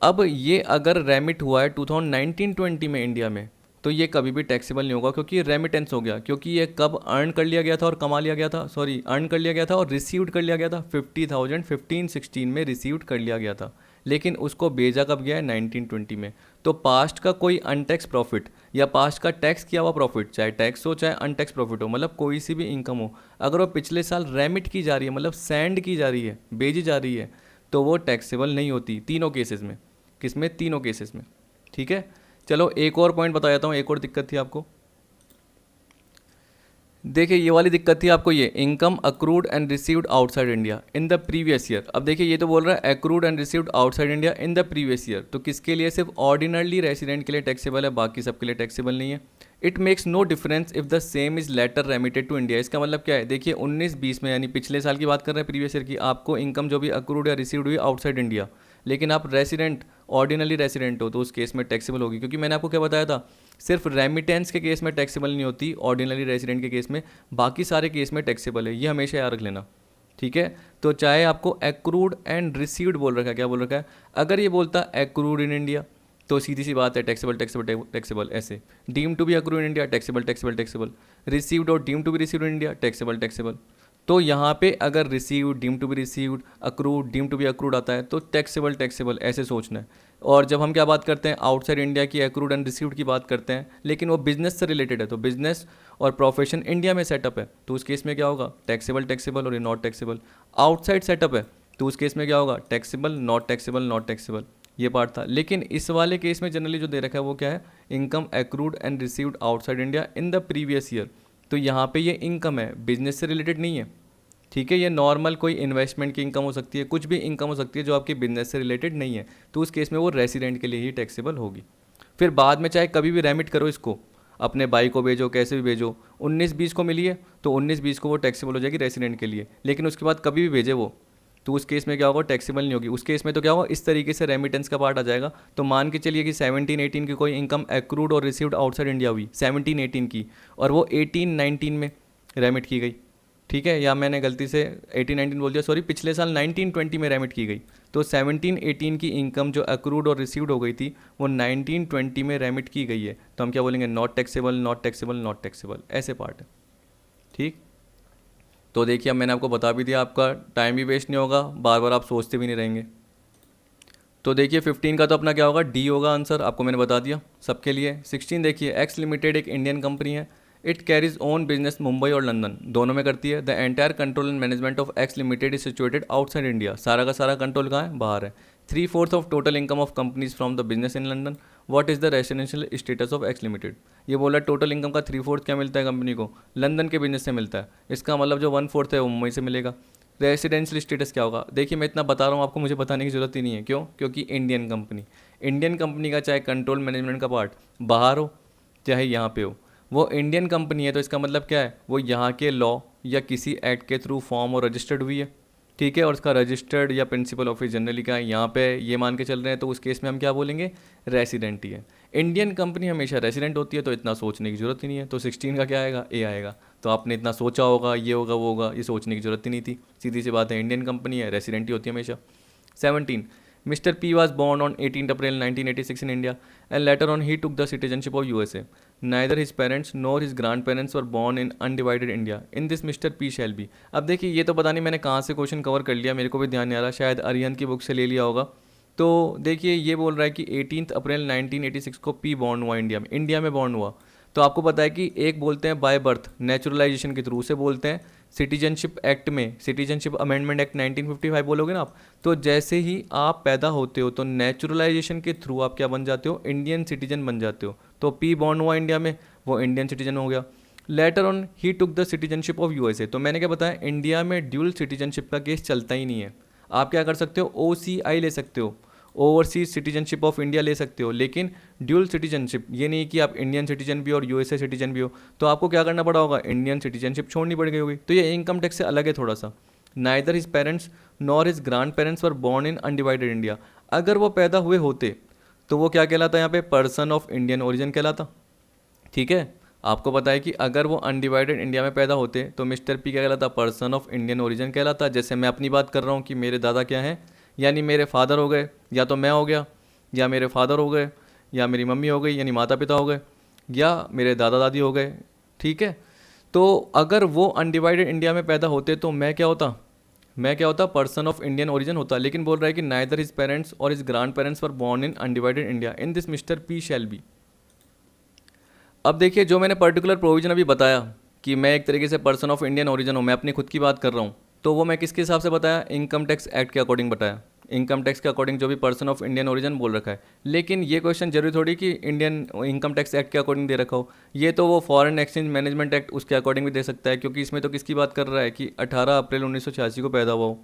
अब ये अगर रेमिट हुआ है 2019-20 में इंडिया में, तो ये कभी भी टैक्सेबल नहीं होगा क्योंकि ये रेमिटेंस हो गया, क्योंकि ये कब अर्न कर लिया गया था और कमा लिया गया था, सॉरी अर्न कर लिया गया था और रिसीव्ड कर लिया गया था, 50,000 15-16 में रिसीव्ड कर लिया गया था, लेकिन उसको भेजा कब गया है, 19-20 में। तो पास्ट का कोई अनटैक्स प्रॉफिट या पास्ट का टैक्स किया हुआ प्रॉफिट, चाहे टैक्स हो चाहे अनटैक्स प्रॉफिट हो, मतलब कोई सी भी इनकम हो, अगर वो पिछले साल रेमिट की जा रही है, मतलब सेंड की जा रही है, भेजी जा रही है, तो वो टैक्सेबल नहीं होती तीनों केसेस में। किसमें, तीनों केसेस में। ठीक है, चलो एक और पॉइंट बता देता हूँ, एक और दिक्कत थी आपको। देखिए ये वाली दिक्कत थी आपको, ये income accrued and received outside India in the previous year. अब देखिए ये तो बोल रहा है accrued and received outside India in the previous year, तो किसके लिए, सिर्फ ऑर्डिनरली रेसिडेंट के लिए टैक्सेबल है, बाकी सबके लिए टैक्सेबल नहीं है। It makes no difference if the same is later remitted to India. इसका मतलब क्या है, देखिए 19-20 में, यानी पिछले साल की बात कर रहे हैं, प्रीवियस ईयर की, आपको इनकम जो भी अक्रूड या रिसीव्ड हुई आउटसाइड इंडिया, लेकिन आप रेसिडेंट, ऑर्डिनली रेसिडेंट हो, तो उस केस में टैक्सेबल होगी। क्योंकि मैंने आपको क्या बताया था, सिर्फ रेमिटेंस के केस में टैक्सेबल नहीं होती, ऑर्डिनरी रेजिडेंट के केस में, बाकी सारे केस में टैक्सेबल है, ये हमेशा याद रख लेना। ठीक है, तो चाहे आपको एक्रूड एंड रिसीव्ड बोल रखा है, क्या बोल रखा है, अगर ये बोलता एक्रूड इन इंडिया तो सीधी सी बात है टैक्सेबल टैक्सेबल टैक्सेबल, ऐसे deem to be accrued in India taxable taxable taxable, received और deem to be received in India taxable taxable. तो यहाँ पे अगर received, deem to be received, accrued, deem to be accrued आता है तो taxable taxable ऐसे सोचना है। और जब हम क्या बात करते हैं, आउटसाइड इंडिया की एक्रूड एंड रिसीव्ड की बात करते हैं, लेकिन वो बिजनेस से रिलेटेड है, तो बिजनेस और प्रोफेशन इंडिया में सेटअप है, तो उस केस में क्या होगा, टैक्सेबल टैक्सेबल और नॉट टैक्सेबल। आउटसाइड सेटअप है तो उस केस में क्या होगा, taxable not taxable not taxable, ये पार्ट था। लेकिन इस वाले केस में जनरली जो दे रखा है वो क्या है, income accrued and received outside India in the previous year, तो यहाँ पे ये इनकम है, बिजनेस से रिलेटेड नहीं है। ठीक है, ये नॉर्मल कोई इन्वेस्टमेंट की इनकम हो सकती है, कुछ भी इनकम हो सकती है जो आपकी बिजनेस से रिलेटेड नहीं है, तो उस केस में वो रेसिडेंट के लिए ही टैक्सेबल होगी। फिर बाद में चाहे कभी भी रेमिट करो इसको, अपने भाई को भेजो, कैसे भी भेजो, 19-20 को मिली है तो 19-20 को वो टैक्सेबल हो जाएगी रेसिडेंट के लिए, लेकिन उसके बाद कभी भी भेजे वो, तो उस केस में क्या होगा, टैक्सेबल नहीं होगी। उस केस में तो क्या होगा, इस तरीके से रेमिटेंस का पार्ट आ जाएगा। तो मान के चलिए कि 17-18 की कोई इनकम एक्रूड और रिसीव्ड आउटसाइड इंडिया हुई 17-18 की, और वो 18-19 में रेमिट की गई। ठीक है, या मैंने गलती से 18-19 बोल दिया, सॉरी, पिछले साल 19-20 में रेमिट की गई, तो 17-18 की इनकम जो अक्रूड और रिसीव्ड हो गई थी वो 19-20 में रेमिट की गई है, तो हम क्या बोलेंगे, not taxable not taxable not taxable, ऐसे पार्ट है। ठीक, तो देखिए अब मैंने आपको बता भी दिया, आपका टाइम भी वेस्ट नहीं होगा, बार बार आप सोचते भी नहीं रहेंगे। तो देखिए 15 का तो अपना क्या होगा, डी होगा आंसर, आपको मैंने बता दिया सबके लिए। 16 देखिए, एक्स लिमिटेड एक इंडियन कंपनी है, it carries own business Mumbai और लंदन दोनों में करती है। The entire control and management of x limited is situated outside India, सारा का सारा कंट्रोल कहाँ है, बाहर है। 3/4 of total income of companies from the business in London. What is the residential status of x limited, ये बोला total income का 3/4 क्या मिलता है कंपनी को, लंदन के बिजनेस से मिलता है, इसका मतलब जो 1/4 है वो मुंबई से मिलेगा। रेसिडेंशियल स्टेटस क्या होगा, देखिए मैं इतना बता रहा हूँ आपको, मुझे बताने की जरूरत ही नहीं है, क्यों, क्योंकि इंडियन कंपनी का चाहे कंट्रोल मैनेजमेंट का पार्ट बाहर हो चाहे यहाँ पे हो, वो इंडियन कंपनी है तो इसका मतलब क्या है, वो यहाँ के लॉ या किसी एक्ट के थ्रू फॉर्म और रजिस्टर्ड हुई है, ठीक है, और उसका रजिस्टर्ड या प्रिंसिपल ऑफिस जनरली का है यहाँ पे, ये मान के चल रहे हैं, तो उस केस में हम क्या बोलेंगे, रेसिडेंट ही है। इंडियन कंपनी हमेशा रेसिडेंट होती है तो इतना सोचने की जरूरत ही नहीं है, तो 16 का क्या आएगा, ए आएगा। तो आपने इतना सोचा होगा ये होगा वो होगा, ये सोचने की जरूरत ही नहीं थी, सीधी सी बात है, इंडियन कंपनी है, रेसिडेंट ही होती है हमेशा। 17, Mr. P was born on 18th April 1986 in India and later on he took the citizenship of USA. Neither his parents nor his grandparents were born in undivided India. In this Mr. P shall be. अब देखिए ये तो पता नहीं मैंने कहाँ से question cover कर लिया, मेरे को भी ध्यान नहीं आ रहा, शायद अरिहंत की बुक से ले लिया होगा। तो देखिए ये बोल रहा है कि 18 अप्रैल 1986 को पी बॉर्न हुआ इंडिया में बॉर्न हुआ। तो आपको पता है कि एक बोलते हैं बाय बर्थ, नेचुरलाइजेशन के थ्रू से बोलते हैं, सिटीजनशिप एक्ट में, सिटीजनशिप अमेंडमेंट एक्ट 1955 बोलोगे ना आप, तो जैसे ही आप पैदा होते हो तो नेचुरलाइजेशन के थ्रू आप क्या बन जाते हो, इंडियन सिटीजन बन जाते हो। तो पी बॉर्न हुआ इंडिया में, वो इंडियन सिटीजन हो गया। Later on he took the citizenship of USA. तो मैंने क्या बताया, इंडिया में ड्यूल सिटीजनशिप का केस चलता ही नहीं है। आप क्या कर सकते हो, OCI ले सकते हो, ओवरसीज सिटीजनशिप ऑफ इंडिया ले सकते हो, लेकिन ड्यूल सिटीजनशिप ये नहीं कि आप इंडियन सिटीजन भी हो और यूएसए सिटीजन भी हो, तो आपको क्या करना पड़ा होगा, इंडियन सिटीजनशिप छोड़नी पड़ गई होगी। तो ये इनकम टैक्स से अलग है थोड़ा सा। Neither his parents nor his grand parents were born in undivided India. अगर वो पैदा हुए होते तो वो क्या कहलाता है, यहाँ पे पर्सन ऑफ इंडियन ओरिजिन कहलाता, ठीक है। आपको पता है कि अगर वो अनडिवाइडेड इंडिया में पैदा होते तो मिस्टर पी क्या कहलाता, पर्सन ऑफ इंडियन ओरिजिन कहलाता। जैसे मैं अपनी बात कर रहा हूँ कि मेरे दादा क्या हैं, यानी मेरे फादर हो गए, या तो मैं हो गया, या मेरे फादर हो गए, या मेरी मम्मी हो गई यानी माता पिता हो गए, या मेरे दादा दादी हो गए, ठीक है। तो अगर वो अनडिवाइडेड इंडिया में पैदा होते तो मैं क्या होता, पर्सन ऑफ इंडियन ओरिजिन होता। लेकिन बोल रहा है कि नाइदर हिज पेरेंट्स और his grand parents were born in undivided India, in this mister P shall be. अब देखिए जो मैंने पर्टिकुलर प्रोविजन अभी बताया कि मैं एक तरीके से पर्सन ऑफ इंडियन ओरिजिन हूँ, मैं अपनी खुद की बात कर रहा हूँ, तो वो मैं किसके हिसाब से बताया, इनकम टैक्स एक्ट के अकॉर्डिंग बताया, इनकम टैक्स के अकॉर्डिंग जो भी पर्सन ऑफ इंडियन ओरिजिन बोल रखा है। लेकिन ये क्वेश्चन जरूरी थोड़ी कि इंडियन इनकम टैक्स एक्ट के अकॉर्डिंग दे रखा हो, ये तो वो फॉरेन एक्सचेंज मैनेजमेंट एक्ट उसके अकॉर्डिंग भी दे सकता है, क्योंकि इसमें तो किसकी बात कर रहा है कि 18 अप्रैल 1986 को पैदा हुआ हो,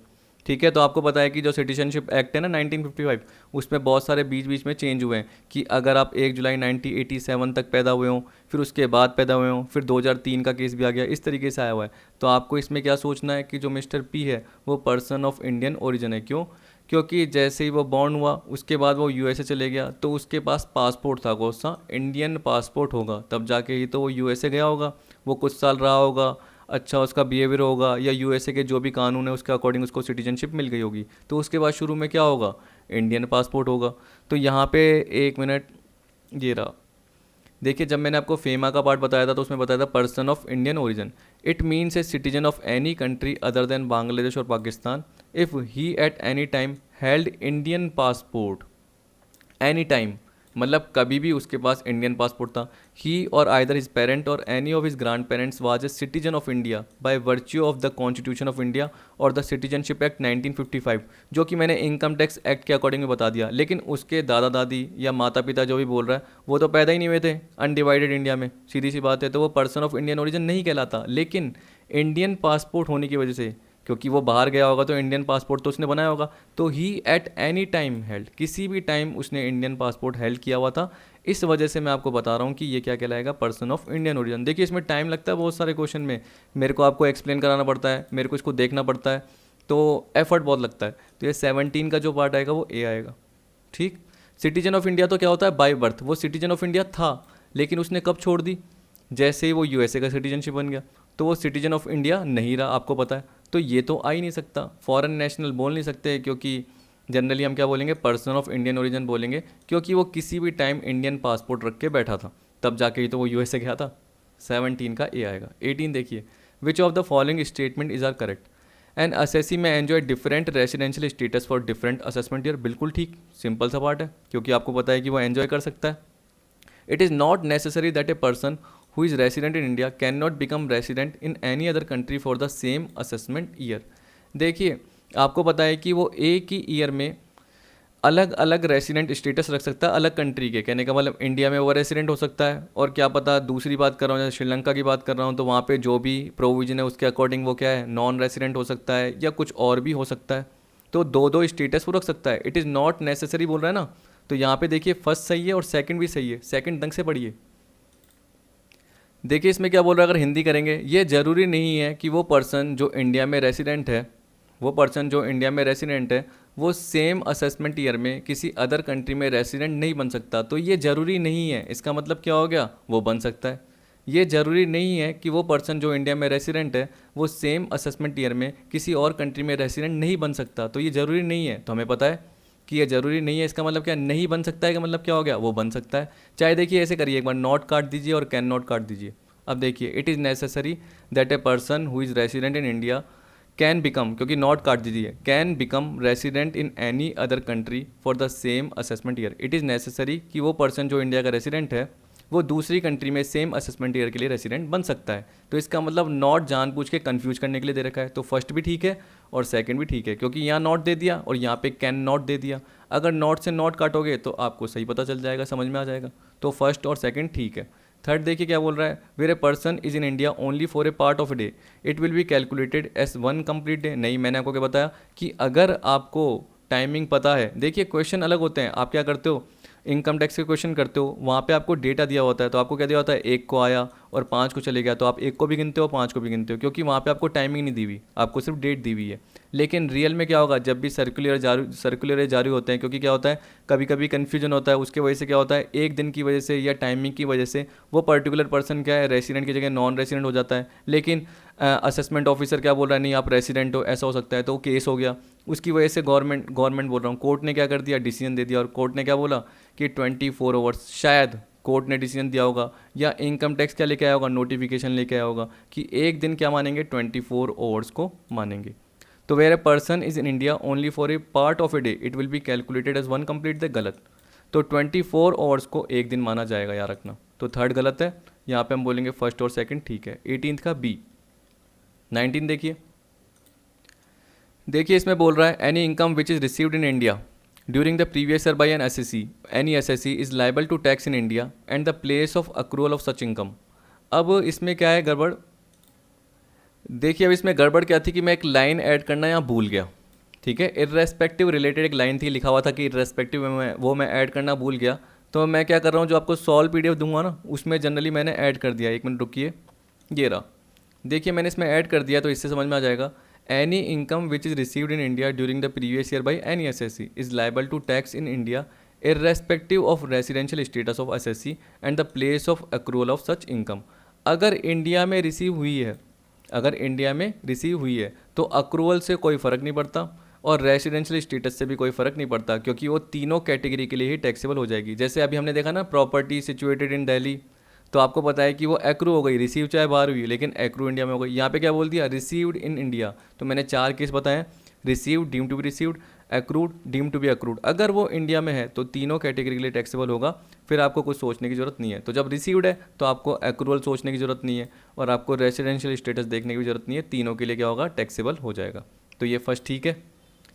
ठीक है। तो आपको पता है कि जो सिटीजनशिप एक्ट है ना 1955, उसमें बहुत सारे बीच बीच में चेंज हुए हैं कि अगर आप 1 जुलाई 1987 तक पैदा हुए हों, फिर उसके बाद पैदा हुए हों, फिर 2003 का केस भी आ गया, इस तरीके से आया हुआ है। तो आपको इसमें क्या सोचना है कि जो मिस्टर पी है वो पर्सन ऑफ इंडियन ओरिजिन है। क्यों, क्योंकि जैसे ही वो बॉर्न हुआ उसके बाद वो यूएसए चले गया, तो उसके पास पासपोर्ट था, कौन सा, इंडियन पासपोर्ट होगा, तब जाके ही तो वो यूएसए गया होगा, वो कुछ साल रहा होगा, अच्छा उसका बिहेवियर होगा, या यूएसए के जो भी कानून है उसके अकॉर्डिंग उसको सिटीजनशिप मिल गई होगी, तो उसके बाद शुरू में क्या होगा, इंडियन पासपोर्ट होगा। तो यहाँ पे एक मिनट, ये रहा, देखिए जब मैंने आपको फेमा का पार्ट बताया था तो उसमें बताया था person of Indian origin, it means a citizen of any country other than Bangladesh और Pakistan if he at any time held Indian passport, any time मतलब कभी भी उसके पास इंडियन पासपोर्ट था। ही और आइदर हिज पेरेंट और any of his grand parents was a citizen of India by virtue of the constitution of India और the citizenship act 1955, जो कि मैंने इनकम टैक्स एक्ट के अकॉर्डिंग में बता दिया। लेकिन उसके दादा दादी या माता पिता जो भी बोल रहा है वो तो पैदा ही नहीं हुए थे अनडिवाइडेड इंडिया में, सीधी सी बात है, तो वो पर्सन ऑफ इंडियन ओरिजिन नहीं कहलाता। लेकिन इंडियन पासपोर्ट होने की वजह से, क्योंकि वो बाहर गया होगा तो इंडियन पासपोर्ट तो उसने बनाया होगा, तो ही एट एनी टाइम हेल्ड, किसी भी टाइम उसने इंडियन पासपोर्ट हेल्ड किया हुआ था। इस वजह से मैं आपको बता रहा हूँ कि ये क्या कहलाएगा, पर्सन ऑफ इंडियन ओरिजिन। देखिए इसमें टाइम लगता है बहुत सारे क्वेश्चन में, मेरे को आपको एक्सप्लेन कराना पड़ता है, मेरे को इसको देखना पड़ता है, तो एफर्ट बहुत लगता है। तो ये 17 का जो पार्ट आएगा वो ए आएगा, ठीक। सिटीजन ऑफ इंडिया तो क्या होता है, बाय बर्थ वो सिटीजन ऑफ इंडिया था, लेकिन उसने कब छोड़ दी, जैसे ही वो यूएसए का सिटीजनशिप बन गया, तो वो सिटीजन ऑफ इंडिया नहीं रहा, आपको पता है। तो ये तो आ ही नहीं सकता, फॉरेन नेशनल बोल नहीं सकते, क्योंकि जनरली हम क्या बोलेंगे, पर्सन ऑफ इंडियन ओरिजिन बोलेंगे, क्योंकि वो किसी भी टाइम इंडियन पासपोर्ट रख के बैठा था, तब जाके ही तो वो यूएसए गया था। 17 का ए आएगा। 18 देखिए, which of the following statement is are correct, and assessee may enjoy different residential status for different assessment year. बिल्कुल ठीक, सिंपल सा पार्ट है, क्योंकि आपको पता है कि वो एन्जॉय कर सकता है। It is not necessary that a person who is resident in India cannot become resident in any other country for the same assessment year। देखिए आपको पता है कि वो एक ही ईयर में अलग अलग रेसिडेंट स्टेटस रख सकता है अलग कंट्री के, कहने का मतलब इंडिया में वो रेसिडेंट हो सकता है, और क्या पता दूसरी बात कर रहा हूँ जैसे श्रीलंका की बात कर रहा हूँ तो वहाँ पे जो भी प्रोविजन है उसके अकॉर्डिंग वो क्या है, नॉन रेसिडेंट हो सकता है या कुछ और भी हो सकता है। तो दो दो स्टेटस वो रख सकता है। इट इज़ नॉट नेसेसरी बोल रहा है ना, तो यहाँ पे देखिए फर्स्ट सही है और सेकंड भी सही है, सेकंड ढंग से पढ़िए। देखिए इसमें क्या बोल रहा है, अगर हिंदी करेंगे, ये ज़रूरी नहीं है कि वो पर्सन जो इंडिया में रेसिडेंट है, वो पर्सन जो इंडिया में रेसिडेंट है वो सेम असेसमेंट ईयर में किसी अदर कंट्री में रेसिडेंट नहीं बन सकता। तो ये ज़रूरी नहीं है, इसका मतलब क्या हो गया, वो बन सकता है। ये ज़रूरी नहीं है कि वो पर्सन जो इंडिया में रेसिडेंट है वो सेम असेसमेंट ईयर में किसी और कंट्री में रेसिडेंट नहीं बन सकता। तो ये ज़रूरी नहीं है, तो हमें पता है कि ये ज़रूरी नहीं है, इसका मतलब क्या, नहीं बन सकता है का मतलब क्या हो गया, वो बन सकता है। चाहे देखिए ऐसे करिए, एक बार नॉट काट दीजिए और कैन नॉट काट दीजिए। अब देखिए, it is necessary that A person who is resident in India can become, क्योंकि नॉट काट दीजिए, can become resident in any other country for the same assessment year. It is necessary कि वो person जो इंडिया का resident है वो दूसरी कंट्री में सेम असेसमेंट ईयर के लिए रेसिडेंट बन सकता है। तो इसका मतलब नॉट जानबूझ के कंफ्यूज करने के लिए दे रखा है। तो फर्स्ट भी ठीक है और सेकंड भी ठीक है, क्योंकि यहाँ नॉट दे दिया और यहाँ पे कैन नॉट दे दिया। अगर नॉट से नॉट काटोगे तो आपको सही पता चल जाएगा, समझ में आ जाएगा। तो फर्स्ट और सेकंड ठीक है। थर्ड देखिए क्या बोल रहा है, where a person is in India only for a part of a day it will be calculated as one complete day. नहीं, मैंने आपको क्या बताया कि अगर आपको टाइमिंग पता है, देखिए क्वेश्चन अलग होते हैं। आप क्या करते हो, इनकम टैक्स के क्वेश्चन करते हो, वहाँ पे आपको डेटा दिया होता है, तो आपको क्या दिया होता है, एक को आया और 5 को चले गया, तो आप एक को भी गिनते हो 5 को भी गिनते हो, क्योंकि वहाँ पे आपको टाइमिंग नहीं दी हुई, आपको सिर्फ डेट दी हुई है। लेकिन रियल में क्या होगा, जब भी सर्कुलर जारी होते हैं, क्योंकि क्या होता है कभी कभी कन्फ्यूजन होता है, उसके वजह से क्या होता है, एक दिन की वजह से या टाइमिंग की वजह से वो पर्टिकुलर पर्सन क्या है, रेसिडेंट की जगह नॉन रेसिडेंट हो जाता है। लेकिन असेसमेंट ऑफिसर क्या बोल रहा है, नहीं आप रेसिडेंट हो, ऐसा हो सकता है, तो वो केस हो गया। उसकी वजह से गवर्नमेंट बोल रहा हूँ, कोर्ट ने क्या कर दिया, डिसीजन दे दिया। और कोर्ट ने क्या बोला कि 24 आवर्स, शायद कोर्ट ने डिसीजन दिया होगा या इनकम टैक्स क्या लेके आया होगा, नोटिफिकेशन लेके आया होगा कि एक दिन क्या मानेंगे, 24 आवर्स को मानेंगे। तो where a person is in India only for a part of a day it will be calculated as one complete the, गलत। तो 24 आवर्स को एक दिन माना जाएगा, याद रखना। तो थर्ड गलत है, यहाँ पे हम बोलेंगे फर्स्ट और सेकंड ठीक है। 18 का बी। 19 देखिए इसमें बोल रहा है, any income which is received in India during the previous year by an SSC, any SSC is liable to tax in India and the place of accrual of such income. अब इसमें क्या है गड़बड़, देखिए अब इसमें गड़बड़ क्या थी कि मैं एक लाइन ऐड करना यहाँ भूल गया, ठीक है। इर्रेस्पेक्टिव रिलेटेड एक लाइन थी, लिखा हुआ था कि इर्रेस्पेक्टिव में, वो मैं ऐड करना भूल गया। तो मैं क्या कर रहा हूँ, जो आपको सॉल्व पीडीएफ दूंगा ना, उसमें जनरली मैंने ऐड कर दिया। एक मिनट रुकिए, ये रहा, देखिए मैंने इसमें ऐड कर दिया, तो इससे समझ में आ जाएगा। Any income which is received in India during the previous year by any SSC is liable to tax in India irrespective of residential status of SSC and the place of accrual of such income. अगर India में receive हुई है, अगर India में receive हुई है तो accrual से कोई फ़र्क नहीं पड़ता और रेसिडेंशियल स्टेटस से भी कोई फ़र्क नहीं पड़ता, क्योंकि वो तीनों कैटेगरी के लिए ही टैक्सेबल हो जाएगी। जैसे अभी हमने देखा ना, प्रॉपर्टी सिचुएटेड इन दिल्ली, तो आपको पता है कि वो एक्रू हो गई, रिसीव चाहे बाहर हुई लेकिन एक्रू इंडिया में हो गई। यहाँ पे क्या बोल दिया, रिसीव्ड इन इंडिया, तो मैंने 4 केस बताए, received, deem to be received, accrued, deem to be accrued. अगर वो इंडिया में है तो तीनों कैटेगरी के लिए टैक्सेबल होगा, फिर आपको कुछ सोचने की ज़रूरत नहीं है। तो जब रिसीव्ड है तो आपको एक्रूवल सोचने की ज़रूरत नहीं है और आपको रेसिडेंशियल स्टेटस देखने की ज़रूरत नहीं है, तीनों के लिए क्या होगा, टैक्सेबल हो जाएगा। तो ये फर्स्ट ठीक है।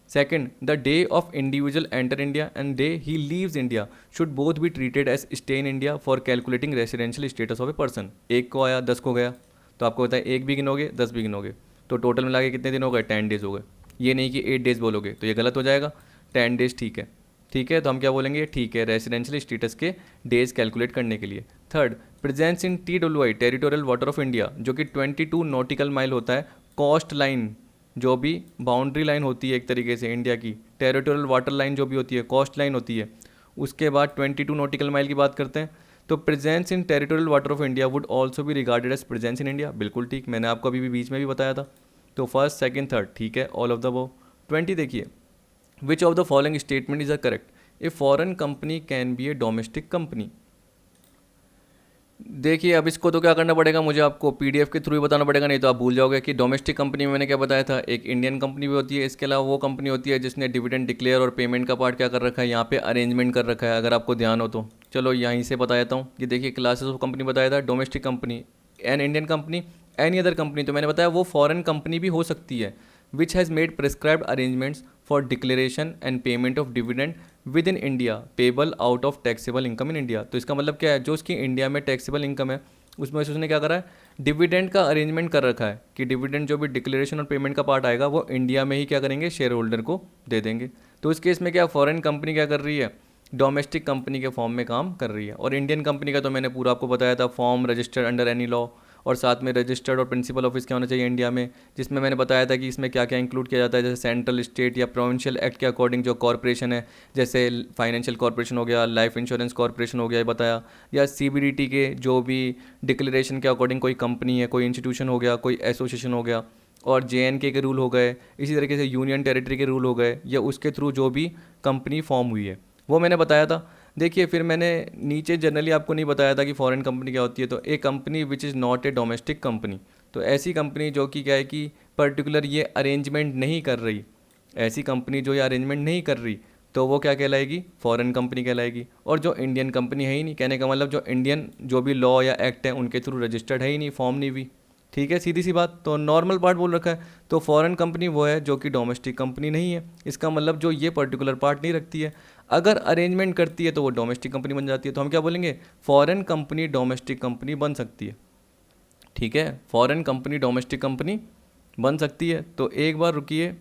Second, the day of individual enter India and day he leaves India should both be treated as stay in India for calculating residential status of a person. एक को आया 10 को गया, तो आपको पता है एक भी गिनोगे 10 भी गिनोगे, तो टोटल मिला के कितने दिन हो गए, 10 डेज हो गए। ये नहीं कि 8 डेज बोलोगे तो ये गलत हो जाएगा, 10 डेज ठीक है। ठीक है, तो हम क्या बोलेंगे, ठीक है, रेसिडेंशियल स्टेटस के डेज कैलकुलेट करने के लिए। Third, presence in TWI territorial water of India, जो कि 22 नॉटिकल माइल होता है। कोस्ट लाइन जो भी बाउंड्री लाइन होती है एक तरीके से इंडिया की, टेरिटोरियल वाटर लाइन जो भी होती है, कोस्ट लाइन होती है। उसके बाद 22 नॉटिकल माइल की बात करते हैं, तो presence in territorial water of India would also भी regarded as presence in India. बिल्कुल ठीक, मैंने आपको अभी भी बीच में भी बताया था। तो फर्स्ट, सेकंड, थर्ड ठीक है, ऑल ऑफ द अबव। 20 देखिए, which of the following statement is a correct, a foreign company can B A domestic company. देखिए अब इसको तो क्या करना पड़ेगा, मुझे आपको पीडीएफ के थ्रू ही बताना पड़ेगा, नहीं तो आप भूल जाओगे कि डोमेस्टिक कंपनी में मैंने क्या बताया था, एक इंडियन कंपनी भी होती है, इसके अलावा वो कंपनी होती है जिसने डिविडेंड डिक्लेयर और पेमेंट का पार्ट क्या कर रखा है, यहाँ पे अरेंजमेंट कर रखा है, अगर आपको ध्यान हो तो। चलो यहीं से बता देता हूँ कि देखिए क्लासेस ऑफ कंपनी बताया था, domestic company, N Indian company, any other company, तो मैंने बताया वो फॉरेन कंपनी भी हो सकती है which has made prescribed arrangements for declaration and payment of dividend with in India payable out of taxable income in India. तो इसका मतलब क्या है, जो उसकी इंडिया में टैक्सेबल इनकम है उसमें से उसने क्या करा है, डिविडेंड का अरेंजमेंट कर रखा है कि डिविडेंड जो भी डिक्लेरेशन और पेमेंट का पार्ट आएगा वो इंडिया में ही क्या करेंगे, शेयर होल्डर को दे देंगे। तो इस केस में क्या फॉरेन कंपनी क्या कर रही है, डोमेस्टिक कंपनी के फॉर्म में काम कर रही है। और इंडियन कंपनी का तो मैंने पूरा आपको बताया था, form registered under any law, और साथ में रजिस्टर्ड और प्रिंसिपल ऑफिस क्या होना चाहिए इंडिया में, जिसमें मैंने बताया था कि इसमें क्या क्या इंक्लूड किया जाता है, जैसे सेंट्रल, स्टेट या प्रोविंशियल एक्ट के अकॉर्डिंग जो कॉर्पोरेशन है, जैसे फाइनेंशियल कॉर्पोरेशन हो गया, लाइफ इंश्योरेंस कॉर्पोरेशन हो गया, ये बताया, या CBDT के जो भी डिक्लेरेशन के अकॉर्डिंग कोई कंपनी है, कोई इंस्टीट्यूशन हो गया, कोई एसोसिएशन हो गया, और JNK के रूल हो गए, इसी तरीके से यूनियन टेरिटरी के रूल हो गए, या उसके थ्रू जो भी कंपनी फॉर्म हुई है वो मैंने बताया था। देखिए फिर मैंने नीचे जनरली आपको नहीं बताया था कि फॉरेन कंपनी क्या होती है। तो a company which is not a domestic company, तो ऐसी कंपनी जो कि क्या है कि पर्टिकुलर ये अरेंजमेंट नहीं कर रही, ऐसी कंपनी जो ये अरेंजमेंट नहीं कर रही, तो वो क्या कहलाएगी, फॉरेन कंपनी कहलाएगी। और जो इंडियन कंपनी है ही नहीं, कहने का मतलब जो इंडियन जो भी लॉ या एक्ट है उनके थ्रू रजिस्टर्ड है ही नहीं, फॉर्म नहीं हुई। ठीक है, सीधी सी बात। तो नॉर्मल पार्ट बोल रखा है, तो फॉरेन कंपनी वो है जो कि डोमेस्टिक कंपनी नहीं है। इसका मतलब जो ये पर्टिकुलर पार्ट नहीं रखती है, अगर अरेंजमेंट करती है तो वो डोमेस्टिक कंपनी बन जाती है। तो हम क्या बोलेंगे, फॉरेन कंपनी डोमेस्टिक कंपनी बन सकती है। ठीक है, फॉरेन कंपनी डोमेस्टिक कंपनी बन सकती है। तो एक बार रुकिए,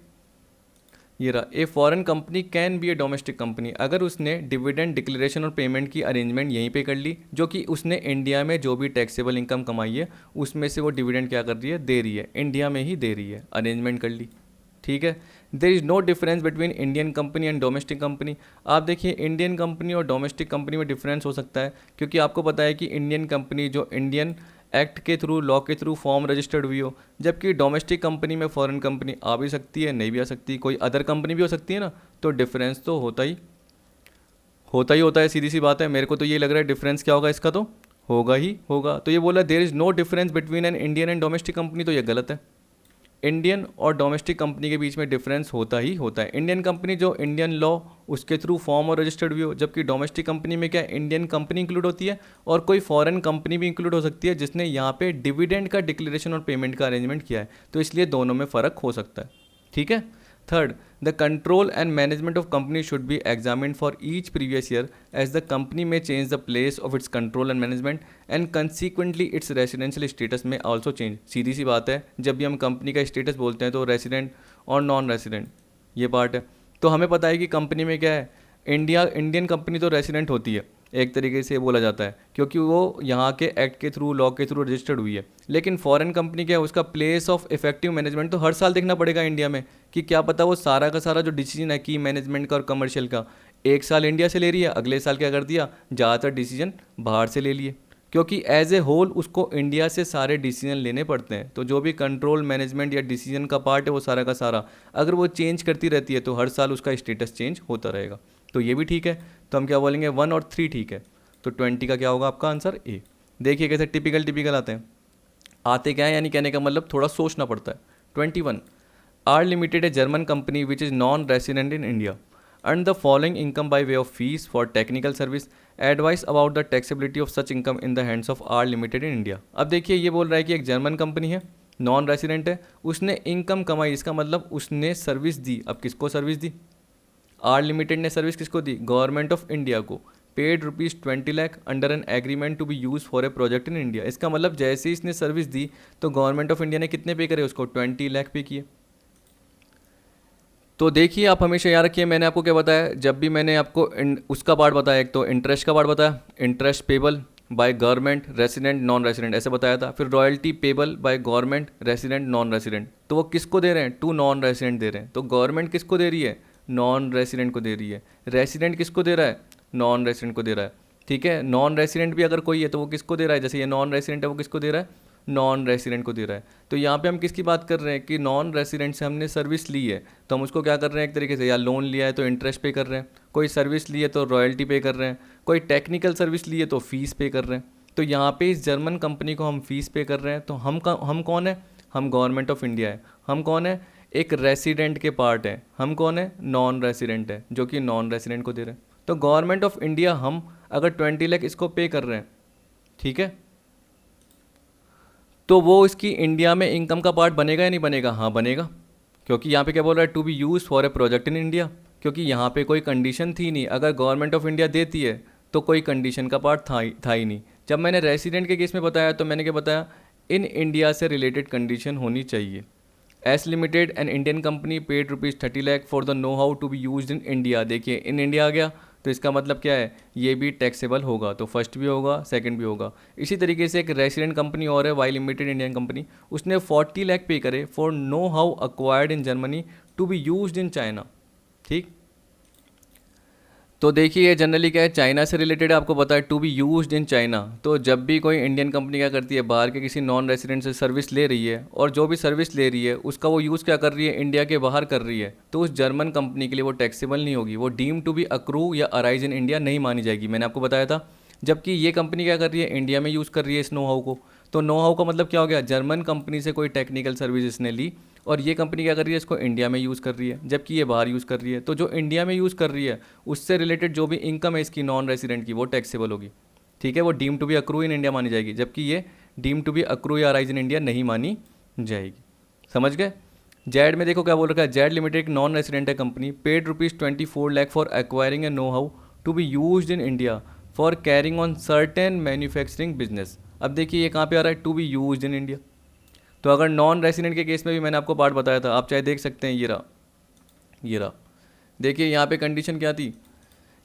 ये रहा, a foreign company can B A domestic company अगर उसने डिविडेंड डिक्लेरेशन और पेमेंट की अरेंजमेंट यहीं पे कर ली, जो कि उसने इंडिया में जो भी टैक्सेबल इनकम कमाई है उसमें से वो डिविडेंड क्या कर रही है, दे रही है, इंडिया में ही दे रही है, अरेंजमेंट कर ली। ठीक है, there is no difference between Indian company and domestic company. आप देखिए इंडियन कंपनी और डोमेस्टिक कंपनी में डिफरेंस हो सकता है, क्योंकि आपको पता है कि इंडियन कंपनी जो इंडियन एक्ट के थ्रू, लॉ के थ्रू फॉर्म रजिस्टर्ड हुई हो, जबकि डोमेस्टिक कंपनी में फॉरेन कंपनी आ भी सकती है, नहीं भी आ सकती, कोई अदर कंपनी भी हो सकती है ना। तो डिफरेंस तो होता ही है, सीधी सी बात है। मेरे को तो ये लग रहा है डिफरेंस क्या होगा इसका, तो होगा ही होगा। तो ये बोला there is no difference between an Indian and domestic company, तो ये गलत है। इंडियन और डोमेस्टिक कंपनी के बीच में डिफरेंस होता ही होता है। इंडियन कंपनी जो इंडियन लॉ उसके थ्रू फॉर्म और रजिस्टर्ड भी हो, जबकि डोमेस्टिक कंपनी में क्या इंडियन कंपनी इंक्लूड होती है और कोई फॉरेन कंपनी भी इंक्लूड हो सकती है जिसने यहाँ पे डिविडेंड का डिक्लेरेशन और पेमेंट का अरेंजमेंट किया है। तो इसलिए दोनों में फ़र्क हो सकता है। ठीक है। Third, the control and management of company should be examined for each previous year as the company में change the place of its control and management and consequently its residential status में आल्सो चेंज। सीधी सी बात है, जब भी हम company का स्टेटस बोलते हैं तो रेसिडेंट और नॉन रेसिडेंट ये पार्ट है। तो हमें पता है कि कंपनी में क्या है, इंडियन कंपनी तो रेसिडेंट होती है एक तरीके से बोला जाता है, क्योंकि वो यहाँ के एक्ट के थ्रू, लॉ के थ्रू रजिस्टर्ड हुई है। लेकिन फॉरेन कंपनी क्या है, उसका प्लेस ऑफ इफेक्टिव मैनेजमेंट तो हर साल देखना पड़ेगा इंडिया में, कि क्या पता वो सारा का सारा जो डिसीजन है की मैनेजमेंट का और कमर्शियल का, एक साल इंडिया से ले रही है, अगले साल क्या कर दिया, ज़्यादातर डिसीजन बाहर से ले लिए, क्योंकि एज ए होल उसको इंडिया से सारे डिसीजन लेने पड़ते हैं। तो जो भी कंट्रोल, मैनेजमेंट या डिसीजन का पार्ट है वो सारा का सारा अगर वो चेंज करती रहती है तो हर साल उसका स्टेटस चेंज होता रहेगा। तो ये भी ठीक है। तो हम क्या बोलेंगे, 1 और 3 ठीक है। तो 20 का क्या होगा आपका आंसर, ए। देखिए कैसे टिपिकल आते हैं, आते क्या है, यानी कहने का मतलब थोड़ा सोचना पड़ता है। 21, R limited a German company which is non resident in India earn the following income by way of fees for technical service, advice about the taxability of such income in the hands of R Limited in India। अब देखिए ये बोल रहा है कि एक German company है, non resident है, उसने इनकम कमाई, इसका मतलब उसने सर्विस दी। अब किसको सर्विस दी, आर लिमिटेड ने सर्विस किसको दी, गवर्नमेंट ऑफ इंडिया को। Paid ₹20 lakh under an agreement to be use for a project in India. इसका मतलब जैसे ही इसने सर्विस दी तो गवर्नमेंट ऑफ इंडिया ने कितने पे करे उसको, 20 लाख पे किए। तो देखिए आप हमेशा याद रखिए, मैंने आपको क्या बताया, जब भी मैंने आपको उसका पार्ट बताया, एक तो इंटरेस्ट का पार्ट बताया, interest payable by government, resident, non resident ऐसे बताया था। फिर royalty payable by government, resident, non resident. तो वो किसको दे रहे हैं, टू नॉन रेसिडेंट दे रहे हैं। तो गवर्नमेंट किसको दे रही है, नॉन रेसिडेंट को दे रही है। रेसिडेंट किसको दे रहा है, नॉन रेसिडेंट को दे रहा है। ठीक है, नॉन रेसिडेंट भी अगर कोई है तो वो किसको दे रहा है, जैसे ये नॉन रेसिडेंट है वो किसको दे रहा है, नॉन रेसिडेंट को दे रहा है। तो यहाँ पे हम किसकी बात कर रहे हैं कि नॉन रेसिडेंट से हमने सर्विस ली है तो हम उसको क्या कर रहे हैं, एक तरीके से या लोन लिया है तो इंटरेस्ट पे कर रहे हैं, कोई सर्विस ली है तो रॉयल्टी पे कर रहे हैं, कोई टेक्निकल सर्विस ली है तो फीस पे कर रहे हैं। तो यहाँ पे इस जर्मन कंपनी को हम फीस पे कर रहे हैं। तो हम कौन है, हम गवर्नमेंट ऑफ इंडिया है। हम कौन है, एक रेसिडेंट के पार्ट है। हम कौन है, नॉन रेसिडेंट है, जो कि नॉन रेसिडेंट को दे रहे हैं। तो गवर्नमेंट ऑफ इंडिया हम अगर 20 लाख इसको पे कर रहे हैं, ठीक है, तो वो इसकी इंडिया में इनकम का पार्ट बनेगा या नहीं बनेगा, हाँ बनेगा, क्योंकि यहाँ पे क्या बोल रहा है, to be use for a project in India, क्योंकि यहाँ पे कोई कंडीशन थी नहीं। अगर गवर्नमेंट ऑफ इंडिया देती है तो कोई कंडीशन का पार्ट था ही नहीं। जब मैंने रेसिडेंट के केस में बताया तो मैंने क्या बताया, इन इंडिया से रिलेटेड कंडीशन होनी चाहिए। S limited an Indian company paid ₹30 lakh for the know how to be use in India. देखिए इन इंडिया आ गया तो इसका मतलब क्या है, ये भी टैक्सेबल होगा, तो फर्स्ट भी होगा, सेकंड भी होगा। इसी तरीके से एक रेसिडेंट कंपनी और है, वाई लिमिटेड इंडियन कंपनी, उसने 40 लाख पे करे for know how acquired in Germany to be used in China. ठीक, तो देखिए ये जनरली क्या है, चाइना से रिलेटेड है, आपको पता है, to be used in China. तो जब भी कोई इंडियन कंपनी क्या करती है, बाहर के किसी नॉन रेसिडेंट से सर्विस ले रही है, और जो भी सर्विस ले रही है उसका वो यूज़ क्या कर रही है, इंडिया के बाहर कर रही है, तो उस जर्मन कंपनी के लिए वो टैक्सेबल नहीं होगी, वो डीम टू बी अक्रू या अराइज इन इंडिया नहीं मानी जाएगी, मैंने आपको बताया था। जबकि ये कंपनी क्या कर रही है, इंडिया में यूज़ कर रही है इस नो हाउ को। तो नो हाउ का मतलब क्या हो गया, जर्मन कंपनी से कोई टेक्निकल सर्विस इसने ली, और ये कंपनी क्या कर रही है, इसको इंडिया में यूज़ कर रही है, जबकि ये बाहर यूज़ कर रही है। तो जो इंडिया में यूज़ कर रही है उससे रिलेटेड जो भी इनकम है इसकी नॉन रेसिडेंट की, वो टैक्सेबल होगी। ठीक है, वो deem to be accrue in India मानी जाएगी, जबकि ये डीम टू बी अक्रू या अराइज इन इंडिया नहीं मानी जाएगी। समझ गए। जेड में देखो क्या बोल रखा है, जेड लिमिटेड एक नॉन रेसिडेंट है कंपनी, paid ₹24 lakh for acquiring a know how to be used in India for carrying on certain manufacturing business. अब देखिए ये कहाँ पे आ रहा है, to be used in India. तो अगर नॉन रेसिडेंट के केस में भी मैंने आपको पार्ट बताया था, आप चाहे देख सकते हैं, ये रहा। देखिए यहाँ पे कंडीशन क्या थी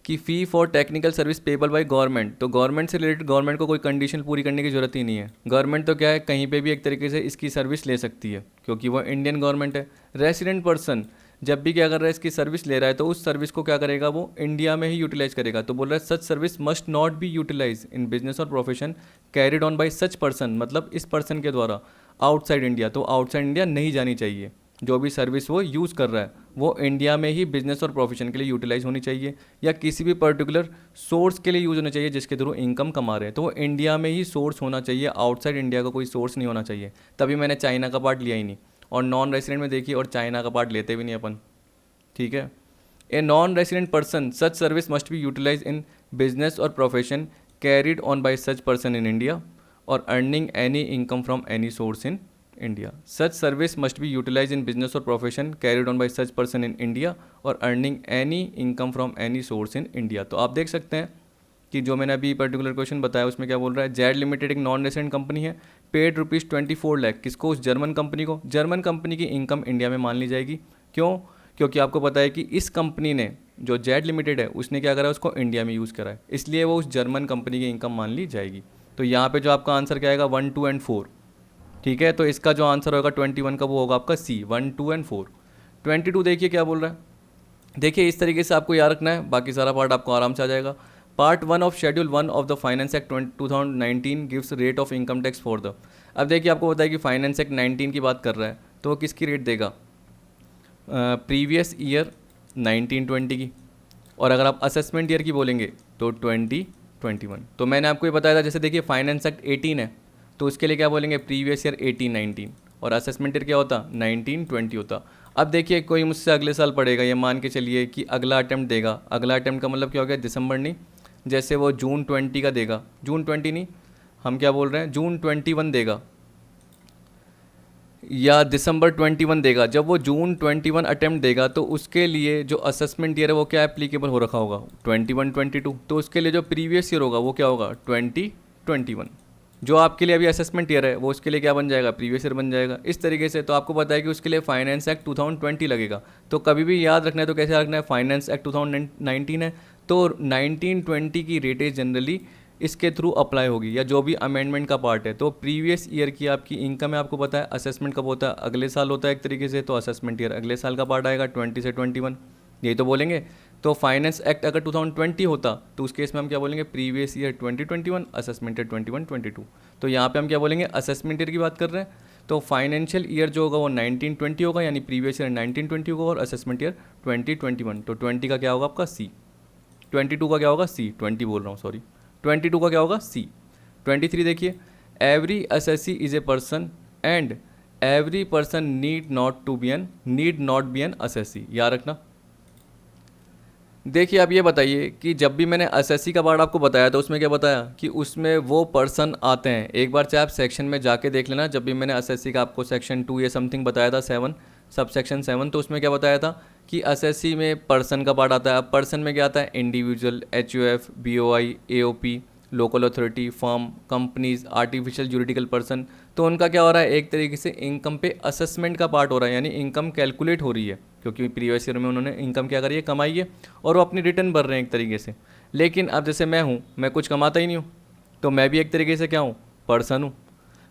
कि फ़ी for technical service payable by government. तो गवर्नमेंट से रिलेटेड गवर्नमेंट को कोई कंडीशन पूरी करने की जरूरत ही नहीं है। गवर्नमेंट तो क्या है, कहीं पे भी एक तरीके से इसकी सर्विस ले सकती है, क्योंकि वो इंडियन गवर्नमेंट है। रेसिडेंट पर्सन जब भी क्या कर रहा है, इसकी सर्विस ले रहा है, तो उस सर्विस को क्या करेगा, वो इंडिया में ही यूटिलाइज करेगा। तो बोल रहा है such service must not be utilise in business और profession carried on by such person, मतलब इस पर्सन के द्वारा आउटसाइड इंडिया। तो आउटसाइड इंडिया नहीं जानी चाहिए, जो भी सर्विस वो यूज़ कर रहा है वो इंडिया में ही बिजनेस और प्रोफेशन के लिए यूटिलाइज होनी चाहिए, या किसी भी पर्टिकुलर सोर्स के लिए यूज़ होना चाहिए जिसके थ्रू इनकम कमा रहे हैं। तो वो इंडिया में ही सोर्स होना चाहिए, आउटसाइड इंडिया का कोई सोर्स नहीं होना चाहिए। तभी मैंने चाइना का पार्ट लिया ही नहीं, और नॉन रेसिडेंट में देखिए, और चाइना का पार्ट लेते भी नहीं अपन। ठीक है, a non resident person such service must be utilise in business और profession carried on by such person in India और earning any income from any source in India. Such service must be utilise in business और profession carried on by such person in India और earning any income from any source in India. तो आप देख सकते हैं कि जो मैंने अभी पर्टिकुलर क्वेश्चन बताया उसमें क्या बोल रहा है, जेड लिमिटेड एक नॉन रेसिडेंट कंपनी है, पेड ₹24 लाख, किसको, उस जर्मन कंपनी को। जर्मन कंपनी की इनकम इंडिया में मान ली जाएगी, क्यों, क्योंकि आपको पता है कि इस कंपनी ने, जो जेड लिमिटेड है, उसने क्या करा है, उसको इंडिया में यूज़ करा है, इसलिए वो उस जर्मन कंपनी की इनकम मान ली जाएगी। तो यहाँ पे जो आपका आंसर क्या आएगा, 1, 2 एंड 4। ठीक है, तो इसका जो आंसर होगा 21 का, वो होगा आपका सी, 1, 2 एंड 4। 22 देखिए क्या बोल रहा है, देखिए इस तरीके से आपको याद रखना है, बाकी सारा पार्ट आपको आराम से आ जाएगा। Part 1 of schedule 1 of the finance act 2019 gives rate of income tax for the. अब देखिए आपको पता है कि फाइनेंस एक्ट 19 की बात कर रहा है, तो वो किसकी रेट देगा, प्रीवियस ईयर 1920 की, और अगर आप असेसमेंट ईयर की बोलेंगे तो 2021। तो मैंने आपको ये बताया था, जैसे देखिए फाइनेंस एक्ट 18 है, तो उसके लिए क्या बोलेंगे, प्रीवियस ईयर 18-19, और असेसमेंट ईयर क्या होता, 19-20 होता। अब देखिए कोई मुझसे अगले साल पढ़ेगा, ये मान के चलिए कि अगला अटैम्प्ट देगा, अगला अटैम्प्ट का मतलब क्या हो गया, दिसंबर नहीं, जैसे वो जून 20 का देगा, जून 20 नहीं, हम क्या बोल रहे हैं, जून 21 देगा या दिसंबर 21 देगा। जब वो जून 21 अटैम्प्ट देगा तो उसके लिए जो असेसमेंट ईयर है वो क्या एप्लीकेबल हो रखा होगा, 21-22। तो उसके लिए जो प्रीवियस ईयर होगा वो क्या होगा, 2021। जो आपके लिए अभी असेसमेंट ईयर है वो उसके लिए क्या बन जाएगा, प्रीवियस ईयर बन जाएगा। इस तरीके से तो आपको पता है कि उसके लिए फाइनेंस एक्ट 2020 लगेगा। तो कभी भी याद रखना है, तो कैसे रखना है, फाइनेंस एक्ट 2019 है तो 1920 की रेटेज जनरली इसके थ्रू अप्लाई होगी, या जो भी अमेंडमेंट का पार्ट है। तो प्रीवियस ईयर की आपकी इनकम है, आपको पता है, असेसमेंट कब होता है, अगले साल होता है एक तरीके से, तो असेसमेंट ईयर अगले साल का पार्ट आएगा 20 से 21, यही तो बोलेंगे। तो फाइनेंस एक्ट अगर 2020 होता तो उस केस में हम क्या बोलेंगे, प्रीवियस ईयर 2021, असेसमेंट ईयर 21-22। तो यहाँ पे हम क्या बोलेंगे, असेसमेंट ईयर की बात कर रहे हैं, तो फाइनेंशियल ईयर जो होगा वो 1920 होगा, यानी प्रीवियस ईयर 1920 होगा, और असेसमेंट ईयर 2021। तो 20 का क्या होगा आपका सी, 22 का क्या होगा सी, 20 बोल रहा हूँ सॉरी, 22 का क्या होगा सी। 23 देखिए, every SSC is a person and every person need not be an SSC, याद रखना। देखिए आप ये बताइए कि जब भी मैंने एसएससी का पार्ट आपको बताया तो उसमें क्या बताया कि उसमें वो पर्सन आते हैं, एक बार चाहे आप सेक्शन में जाके देख लेना, जब भी मैंने एसएससी का आपको सेक्शन 2 ये समथिंग बताया था 7 सब सेक्शन 7, तो उसमें क्या बताया था कि एसएससी में पर्सन का पार्ट आता है। अब पर्सन में क्या आता है, individual, HUF, BOI, AOP, local authority, firm, companies, artificial juridical person. तो उनका क्या हो रहा है, एक तरीके से इनकम पे असेसमेंट का पार्ट हो रहा है, यानी इनकम कैलकुलेट हो रही है। क्योंकि प्रीवियस ईयर में उन्होंने इनकम क्या करी है, कमाई है, और वो अपनी रिटर्न भर रहे हैं एक तरीके से। लेकिन अब जैसे मैं हूँ, मैं कुछ कमाता ही नहीं हूँ, तो मैं भी एक तरीके से क्या हूँ, पर्सन हूँ।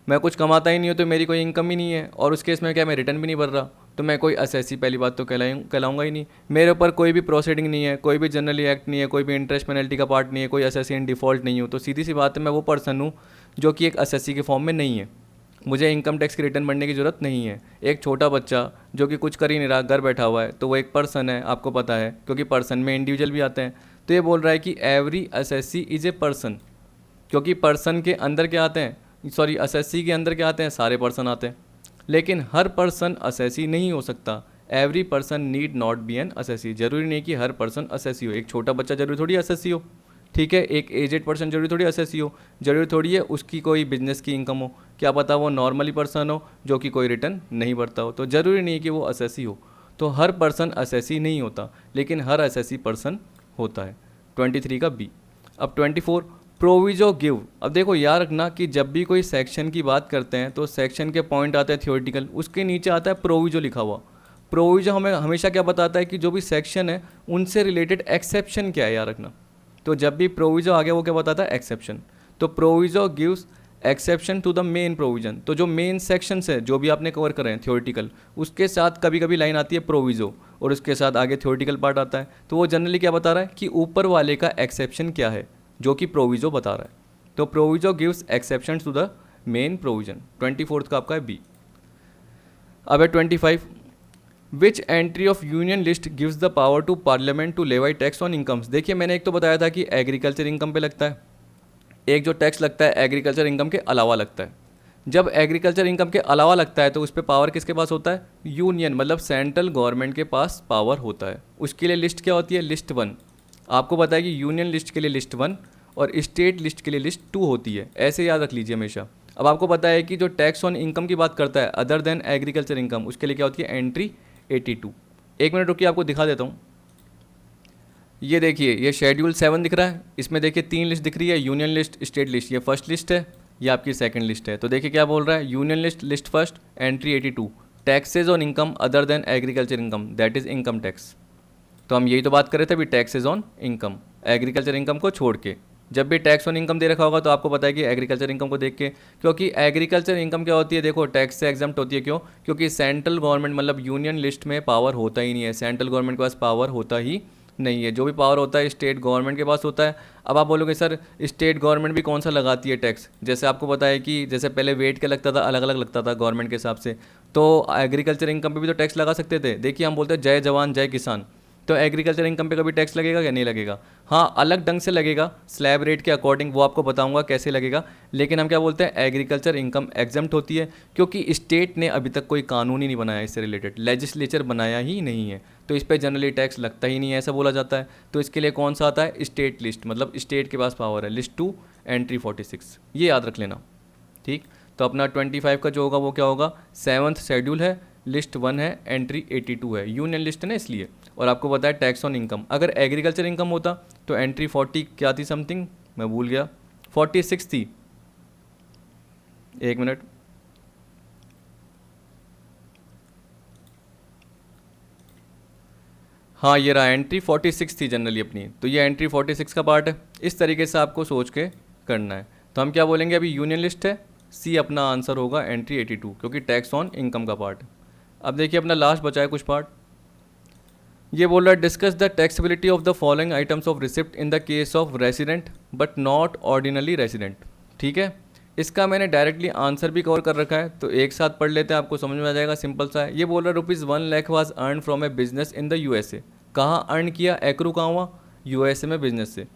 मैं कुछ कमाता ही नहीं हूँ तो मेरी कोई इनकम ही नहीं है, और उस केस में क्या, मैं रिटर्न भी नहीं भर रहा, तो मैं कोई एसएससी पहली बात तो कहलाऊंगा ही नहीं। मेरे ऊपर कोई भी प्रोसीडिंग नहीं है, कोई भी जनरली एक्ट नहीं है, कोई भी इंटरेस्ट पेनल्टी का पार्ट नहीं है, कोई एसएससी इन डिफ़ॉल्ट नहीं हूँ, तो सीधी सी बात है मैं वो पर्सन हूँ जो कि एक एसएससी के फॉर्म में नहीं है। मुझे इनकम टैक्स की रिटर्न भरने की ज़रूरत नहीं है। एक छोटा बच्चा जो कि कुछ कर ही नहीं रहा, घर बैठा हुआ है, तो वो एक पर्सन है, आपको पता है, क्योंकि पर्सन में इंडिविजुअल भी आते हैं। तो ये बोल रहा है कि every SSC is a person, क्योंकि पर्सन के अंदर क्या आते हैं, सॉरी एसएससी के अंदर क्या आते हैं, सारे पर्सन आते हैं। लेकिन हर पर्सन एसएससी नहीं हो सकता। Every person need not be an SSC. जरूरी नहीं कि हर पर्सन एसएससी हो। एक छोटा बच्चा जरूरी थोड़ी एसएससी हो, ठीक है। एक एजेड पर्सन जरूरी थोड़ी एसएससी हो। जरूरी थोड़ी है उसकी कोई बिजनेस की इनकम हो, क्या पता वो नॉर्मली पर्सन हो जो कि कोई रिटर्न नहीं भरता हो, तो ज़रूरी नहीं कि वो एसएससी हो। तो हर पर्सन एसएससी नहीं होता, लेकिन हर एसएससी पर्सन होता है। 23 का बी। अब 24 प्रोविजो गिव। अब देखो याद रखना कि जब भी कोई सेक्शन की बात करते हैं तो सेक्शन के पॉइंट आते हैं थ्योरेटिकल, उसके नीचे आता है प्रोविजो लिखा हुआ। प्रोविजो हमें हमेशा क्या बताता है कि जो भी सेक्शन है उनसे रिलेटेड एक्सेप्शन क्या है, याद रखना। तो जब भी प्रोविजो आ गया वो क्या बताता है, एक्सेप्शन। तो proviso gives exception to the main provision. तो जो मेन सेक्शन है जो भी आपने कवर करे हैं थ्योरेटिकल, उसके साथ कभी कभी लाइन आती है प्रोविजो, और उसके साथ आगे थ्योरेटिकल पार्ट आता है। तो वो जनरली क्या बता रहा है कि ऊपर वाले का एक्सेप्शन क्या है, जो कि प्रोविजो बता रहा है। तो proviso gives exception to the main provision. 24 का आपका है बी। अब है 25 which entry of union list gives the power to parliament to levy tax on incomes. देखिए मैंने एक तो बताया था कि एग्रीकल्चर इनकम पे लगता है, एक जो टैक्स लगता है एग्रीकल्चर इनकम के अलावा लगता है। जब एग्रीकल्चर इनकम के अलावा लगता है तो उस पर पावर किसके पास होता है, यूनियन मतलब सेंट्रल गवर्नमेंट के पास पावर होता है। उसके लिए लिस्ट क्या होती है, लिस्ट 1। आपको पता है कि यूनियन लिस्ट के लिए लिस्ट 1 और स्टेट लिस्ट के लिए लिस्ट 2 होती है, ऐसे याद रख लीजिए हमेशा। अब आपको पता है कि जो टैक्स ऑन इनकम की बात करता है अदर देन एग्रीकल्चर इनकम, उसके लिए क्या होती है, एंट्री 82। एक मिनट रुकिए, आपको दिखा देता हूँ। ये देखिए ये शेड्यूल 7 दिख रहा है, इसमें देखिए 3 लिस्ट दिख रही है, यूनियन लिस्ट, स्टेट लिस्ट। ये फर्स्ट लिस्ट है, ये आपकी सेकंड लिस्ट है। तो देखिए क्या बोल रहा है, union list, list first, entry 82, taxes on income other than agriculture income, that is income tax. तो हम यही तो बात कर रहे थे अभी, taxes on income, agriculture income को छोड़ के। जब भी टैक्स ऑन इनकम दे रखा होगा तो आपको पता है कि एग्रीकल्चर इनकम को देख के, क्योंकि एग्रीकल्चर इनकम क्या होती है, देखो टैक्स से एग्जम्प्ट होती है। क्यों, क्योंकि सेंट्रल गवर्नमेंट मतलब यूनियन लिस्ट में पावर होता ही नहीं है, सेंट्रल गवर्नमेंट के पास पावर होता ही नहीं है। जो भी पावर होता है स्टेट गवर्नमेंट के पास होता है। अब आप बोलोगे सर स्टेट गवर्नमेंट भी कौन सा लगाती है टैक्स, जैसे आपको पता है कि जैसे पहले वेट का लगता था, अलग अलग लगता था गवर्नमेंट के हिसाब से, तो एग्रीकल्चर इनकम पे भी तो टैक्स लगा सकते थे। देखिए हम बोलते हैं जय जवान जय किसान, तो एग्रीकल्चर इनकम पे कभी टैक्स लगेगा या नहीं लगेगा, हाँ अलग ढंग से लगेगा, स्लैब रेट के अकॉर्डिंग, वो आपको बताऊंगा कैसे लगेगा। लेकिन हम क्या बोलते हैं, एग्रीकल्चर इनकम एग्जम्प्ट होती है, क्योंकि स्टेट ने अभी तक कोई कानून ही नहीं बनाया इससे रिलेटेड, लेजिस्लेचर बनाया ही नहीं है, तो इस पर जनरली टैक्स लगता ही नहीं है, ऐसा बोला जाता है। तो इसके लिए कौन सा आता है, स्टेट लिस्ट, मतलब स्टेट के पास पावर है, लिस्ट 2 एंट्री 46, ये याद रख लेना, ठीक। तो अपना 25 का जो होगा वो क्या होगा, 7th शेड्यूल है, लिस्ट 1 है, एंट्री 82 है, यूनियन लिस्ट है ना इसलिए। और आपको पता है टैक्स ऑन इनकम, अगर एग्रीकल्चर इनकम होता तो एंट्री 40 क्या थी, समथिंग मैं भूल गया, 46 थी, एक मिनट, हाँ ये रहा, एंट्री 46 थी जनरली अपनी, तो ये एंट्री 46 का पार्ट है। इस तरीके से आपको सोच के करना है। तो हम क्या बोलेंगे, अभी यूनियन लिस्ट है, सी अपना आंसर होगा एंट्री 82, क्योंकि टैक्स ऑन इनकम का पार्ट है। अब देखिए अपना लास्ट बचा है कुछ पार्ट, ये बोल रहा है discuss the taxability of the following items of receipt in the case of resident but not ordinarily resident, ठीक है। इसका मैंने डायरेक्टली आंसर भी कवर कर रखा है, तो एक साथ पढ़ लेते हैं, आपको समझ में आ जाएगा, सिंपल सा है। ये बोल रहा है ₹1 lakh was earn from a business in the USA. कहाँ अर्न किया, एक्रू कहाँ हुआ, यूएसए में बिजनेस से,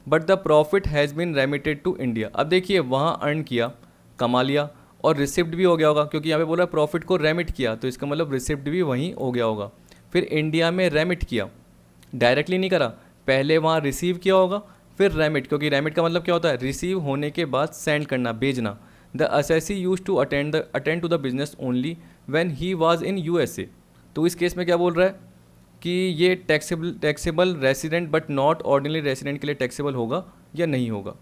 but the profit has been remitted to India. अब देखिए वहाँ अर्न किया, कमा लिया, और रिसिप्ट भी हो गया होगा, क्योंकि यहाँ पे बोला प्रॉफिट को रेमिट किया, तो इसका मतलब रिसिप्ट भी वहीं हो गया होगा। फिर इंडिया में रेमिट किया, डायरेक्टली नहीं करा, पहले वहाँ रिसीव किया होगा, फिर रेमिट, क्योंकि रेमिट का मतलब क्या होता है, रिसीव होने के बाद सेंड करना, भेजना। The assessee use to attend to the business only when he was in USA. तो इस केस में क्या बोल रहा है कि ये taxable resident but not ordinary resident के लिए टैक्सेबल होगा या नहीं होगा।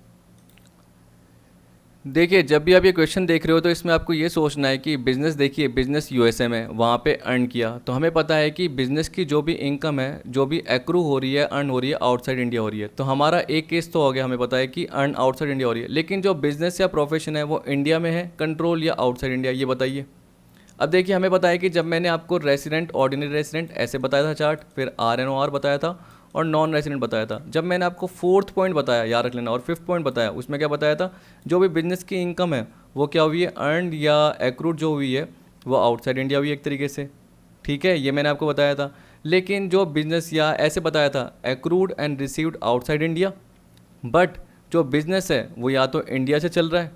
देखिए जब भी आप ये क्वेश्चन देख रहे हो तो इसमें आपको ये सोचना है कि बिज़नेस, देखिए बिज़नेस यूएसए में वहाँ पे अर्न किया, तो हमें पता है कि बिज़नेस की जो भी इनकम है, जो भी एक्रू हो रही है, अर्न हो रही है, आउटसाइड इंडिया हो रही है। तो हमारा एक केस तो हो गया, हमें पता है कि अर्न आउटसाइड इंडिया हो रही है, लेकिन जो बिज़नेस या प्रोफेशन है वो इंडिया में है कंट्रोल या आउटसाइड इंडिया, ये बताइए। अब देखिए हमें पता है कि जब मैंने आपको रेसिडेंट, ऑर्डिनरी रेसिडेंट ऐसे बताया था चार्ट, फिर RNOR बताया था और नॉन रेसिडेंट बताया था। जब मैंने आपको फोर्थ पॉइंट बताया, याद रख लेना, और फिफ्थ पॉइंट बताया, उसमें क्या बताया था, जो भी बिजनेस की इनकम है वो क्या हुई है, अर्नड या एक्रूड जो हुई है वो आउटसाइड इंडिया हुई है एक तरीके से। ठीक है, ये मैंने आपको बताया था। लेकिन जो बिजनेस या ऐसे बताया था accrued and received outside India, but जो बिजनेस है वो या तो इंडिया से चल रहा है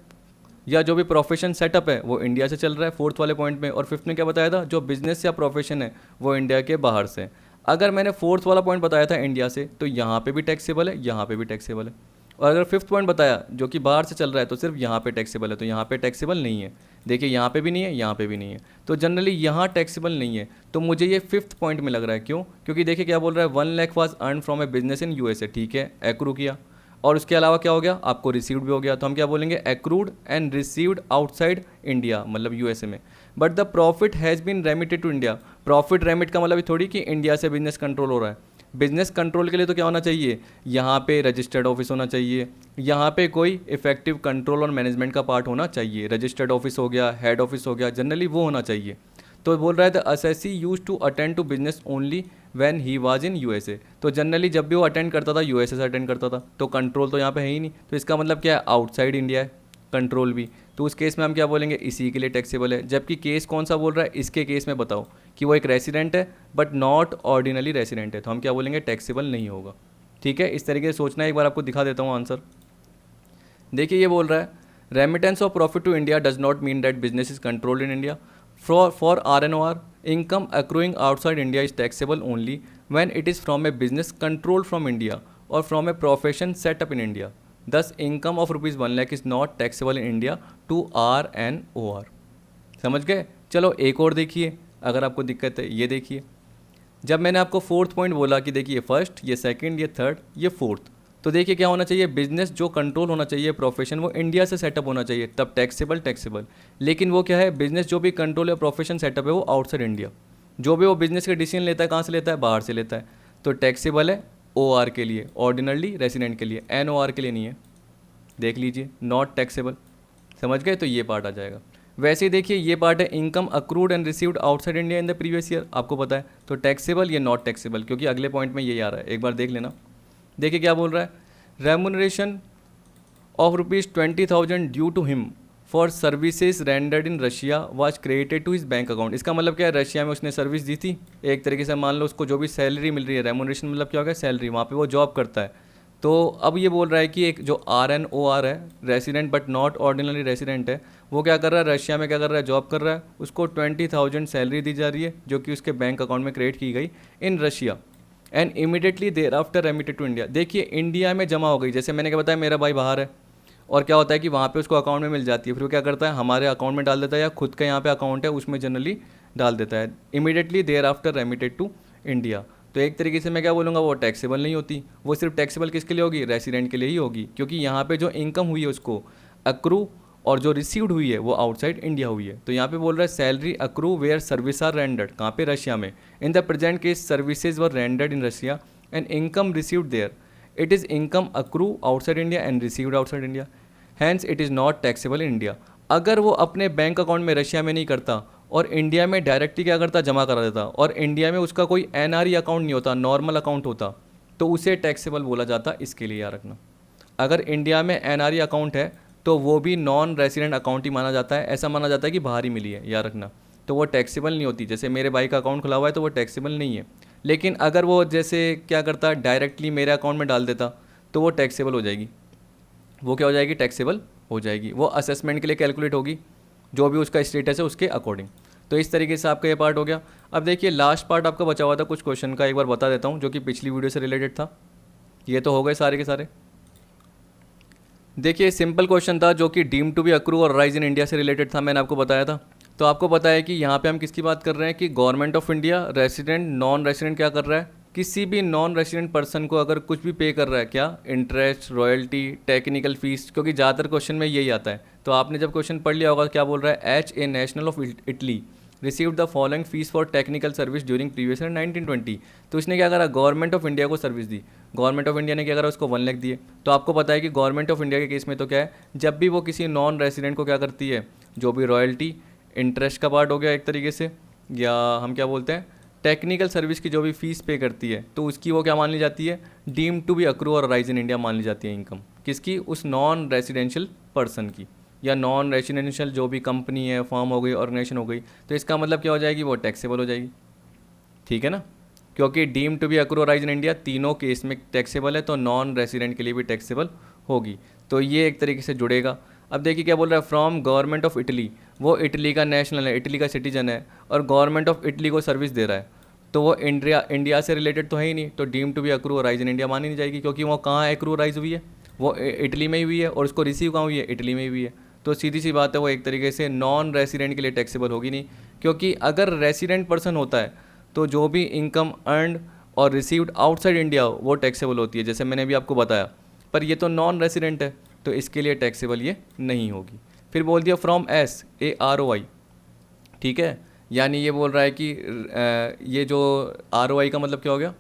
या जो भी प्रोफेशन सेटअप है वो इंडिया से चल रहा है, फोर्थ वाले पॉइंट में। और फिफ्थ में क्या बताया था, जो बिजनेस या प्रोफेशन है वो इंडिया के बाहर से। अगर मैंने फोर्थ वाला पॉइंट बताया था इंडिया से, तो यहाँ पे भी टैक्सेबल है, यहाँ पे भी टैक्सेबल है। और अगर फिफ्थ पॉइंट बताया जो कि बाहर से चल रहा है, तो सिर्फ यहाँ पे टैक्सेबल है, तो यहाँ पे टैक्सेबल नहीं है। देखिए यहाँ पे भी नहीं है, यहाँ पे भी नहीं है, तो जनरली यहाँ टैक्सेबल नहीं है। तो मुझे ये फिफ्थ पॉइंट में लग रहा है, क्यों? क्योंकि देखिए क्या बोल रहा है, 1 lakh was earn from a business in USA, ठीक है, एक्रू किया, और उसके अलावा क्या हो गया, आपको रिसीव्ड भी हो गया, तो हम क्या बोलेंगे, accrued and received outside India, मतलब यूएसए में। But the profit has been remitted to India. Profit remit का मतलब ये थोड़ी कि इंडिया से बिजनेस कंट्रोल हो रहा है। बिजनेस कंट्रोल के लिए तो क्या होना चाहिए, यहाँ पे रजिस्टर्ड ऑफिस होना चाहिए, यहाँ पे कोई इफेक्टिव कंट्रोल और मैनेजमेंट का पार्ट होना चाहिए, रजिस्टर्ड ऑफिस हो गया, हेड ऑफिस हो गया, जनरली वो होना चाहिए। तो बोल रहा है the assessee use to attend to business only when he was in USA. तो जनरली जब भी वो अटेंड करता था यूएसए से अटेंड करता था, तो कंट्रोल तो यहाँ पे है ही नहीं, तो इसका मतलब क्या है, आउटसाइड इंडिया है कंट्रोल भी। तो उस केस में हम क्या बोलेंगे, इसी के लिए टैक्सेबल है। जबकि केस कौन सा बोल रहा है, इसके केस में बताओ कि वो एक रेसिडेंट है बट नॉट ऑर्डिनरी रेसिडेंट है, तो हम क्या बोलेंगे, टैक्सेबल नहीं होगा। ठीक है, इस तरीके से सोचना है। एक बार आपको दिखा देता हूँ आंसर। देखिए ये बोल रहा है, remittance of profit to India does not mean that business is controlled in India. For RNOR, income accruing outside India is taxable only when it is from a business controlled from India or from a profession set up in India. Thus, income of rupees 1 lakh is not taxable in India to RNOR. समझ गए? चलो एक और देखिए, अगर आपको दिक्कत है ये देखिए। जब मैंने आपको फोर्थ पॉइंट बोला कि देखिए फर्स्ट, ये सेकंड, ये थर्ड, ये फोर्थ, तो देखिए क्या होना चाहिए, बिजनेस जो कंट्रोल होना चाहिए, प्रोफेशन वो इंडिया से सेटअप होना चाहिए, तब टैक्सेबल। लेकिन वो क्या है, बिजनेस जो भी कंट्रोल या प्रोफेशन सेटअप है वो आउटसाइड इंडिया। जो भी वो बिजनेस का डिसीजन लेता है, कहाँ से लेता है, बाहर से लेता है, तो टैक्सेबल है OR के लिए, ऑर्डिनरली रेसिडेंट के लिए, NOR के लिए नहीं है। देख लीजिए, नॉट टैक्सेबल। समझ गए? तो ये पार्ट आ जाएगा। वैसे ही देखिए ये पार्ट है, income accrued and received outside India in the previous year, आपको पता है, तो टैक्सेबल ये नॉट टैक्सेबल, क्योंकि अगले पॉइंट में यही आ रहा है, एक बार देख लेना। देखिए क्या बोल रहा है, remuneration of ₹20,000 due to him for services rendered in Russia was credited to his bank account. इसका मतलब क्या है, रशिया में उसने सर्विस दी थी, एक तरीके से मान लो उसको जो भी सैलरी मिल रही है, रेमुनरेशन मतलब क्या होगा, सैलरी, वहाँ पे वो जॉब करता है। तो अब ये बोल रहा है कि एक जो RNOR है, resident but not ordinary resident है, वो क्या कर रहा है, रशिया में क्या कर रहा है, जॉब कर रहा है, उसको 20,000 सैलरी दी जा रही है, जो कि उसके बैंक अकाउंट में क्रेडिट की गई in Russia, and immediately thereafter remitted to India. देखिए इंडिया में जमा हो गई, जैसे मैंने क्या बताया, मेरा भाई बाहर है, और क्या होता है कि वहाँ पे उसको अकाउंट में मिल जाती है, फिर वो क्या करता है, हमारे अकाउंट में डाल देता है, या खुद का यहाँ पे अकाउंट है उसमें जनरली डाल देता है, immediately thereafter remitted to India. तो एक तरीके से मैं क्या बोलूँगा, वो टैक्सेबल नहीं होती, वो सिर्फ टैक्सेबल किसके लिए होगी, रेसिडेंट के लिए ही होगी, क्योंकि यहाँ पे जो इनकम हुई है उसको अक्रू, और जो रिसीव्ड हुई है वो आउटसाइड इंडिया हुई है। तो यहाँ पे बोल रहा है salary accrue where service are rendered, कहाँ पे, रशिया में। In the present case services were rendered in Russia and income received there, it is income accrue outside India and received outside India, hence it is not taxable in India. अगर वो अपने bank account में Russia में नहीं करता और India में directly क्या करता, जमा करा देता, और इंडिया में उसका कोई NRE अकाउंट नहीं होता, नॉर्मल अकाउंट होता, तो उसे टैक्सेबल बोला जाता। इसके लिए याद रखना, अगर इंडिया में NRE अकाउंट है तो वो भी नॉन रेसिडेंट अकाउंट ही माना जाता है, ऐसा माना जाता है कि बाहर ही मिली है, याद रखना, तो वो टैक्सेबल नहीं होती। जैसे मेरे भाई का अकाउंट खुला हुआ है तो वो टैक्सेबल नहीं है, लेकिन अगर वो जैसे क्या करता, डायरेक्टली मेरे अकाउंट में डाल देता, तो वो टैक्सेबल हो जाएगी। वो क्या हो जाएगी, टैक्सेबल हो जाएगी, वो असेसमेंट के लिए कैलकुलेट होगी, जो भी उसका स्टेटस है उसके अकॉर्डिंग। तो इस तरीके से आपका ये पार्ट हो गया। अब देखिए लास्ट पार्ट आपका बचा हुआ था कुछ क्वेश्चन का, एक बार बता देता हूँ, जो कि पिछली वीडियो से रिलेटेड था। ये तो हो गए सारे के सारे। देखिए सिंपल क्वेश्चन था, जो कि डीम टू बी अक्रू और राइज इन इंडिया से रिलेटेड था, मैंने आपको बताया था। तो आपको पता है कि यहाँ पे हम किसकी बात कर रहे हैं, कि government of India resident non resident क्या कर रहा है, किसी भी नॉन रेसिडेंट पर्सन को अगर कुछ भी पे कर रहा है, क्या, इंटरेस्ट, रॉयल्टी, टेक्निकल फीस, क्योंकि ज़्यादातर क्वेश्चन में यही आता है, तो आपने जब क्वेश्चन पढ़ लिया होगा क्या बोल रहा है, H A national of Italy receive the following fees for technical service during previous year 1920। तो इसने क्या करा, गवर्नमेंट ऑफ इंडिया को service the, government of India ने क्या करा, उसको 1 लाख दिए। तो आपको पता है कि गवर्नमेंट ऑफ इंडिया के केस में तो क्या है, जब भी वो किसी नॉन रेसिडेंट को क्या करती है, जो भी रॉयल्टी इंटरेस्ट का पार्ट हो गया एक तरीके से, या हम क्या बोलते हैं टेक्निकल सर्विस की जो भी फीस पे करती है, तो उसकी वो क्या मान ली जाती है, डीम टू बी अक्रू और राइज इन इंडिया मान ली जाती है इनकम। किसकी, उस नॉन रेसिडेंशियल पर्सन की, या नॉन रेसिडेंशियल जो भी कंपनी है, फर्म हो गई, ऑर्गेनाइजेशन हो गई। तो इसका मतलब क्या हो जाएगी, वो टैक्सेबल हो जाएगी, ठीक है ना, क्योंकि डीम टू बी अक्रू और राइज इन इंडिया तीनों केस में टैक्सेबल है, तो नॉन रेसिडेंट के लिए भी टैक्सेबल होगी। तो ये एक तरीके से जुड़ेगा। अब देखिए क्या बोल रहा है, फ्रॉम गवर्नमेंट ऑफ इटली, वो इटली का नेशनल है, इटली का सिटीजन है, और गवर्नमेंट ऑफ इटली को सर्विस दे रहा है, तो वो इंडिया से रिलेटेड तो है ही नहीं, तो डीम टू बी अक्रू और राइज इन इंडिया मानी नहीं जाएगी, क्योंकि वो कहाँ एक्रू राइज हुई है, वो इटली में ही हुई है, और उसको रिसीव कहाँ हुई है, इटली में ही हुई है। तो सीधी सी बात है, वो एक तरीके से नॉन रेसिडेंट के लिए टैक्सेबल होगी नहीं, क्योंकि अगर रेसिडेंट पर्सन होता है तो जो भी इनकम अर्नड और रिसीव्ड आउटसाइड इंडिया हो वो टैक्सेबल होती है, जैसे मैंने भी आपको बताया। पर ये तो नॉन रेसिडेंट है, तो इसके लिए टैक्सेबल ये नहीं होगी। फिर बोल दिया फ्रॉम SAROI, ठीक है, यानी ये बोल रहा है कि ये जो ROI का मतलब क्या हो गया,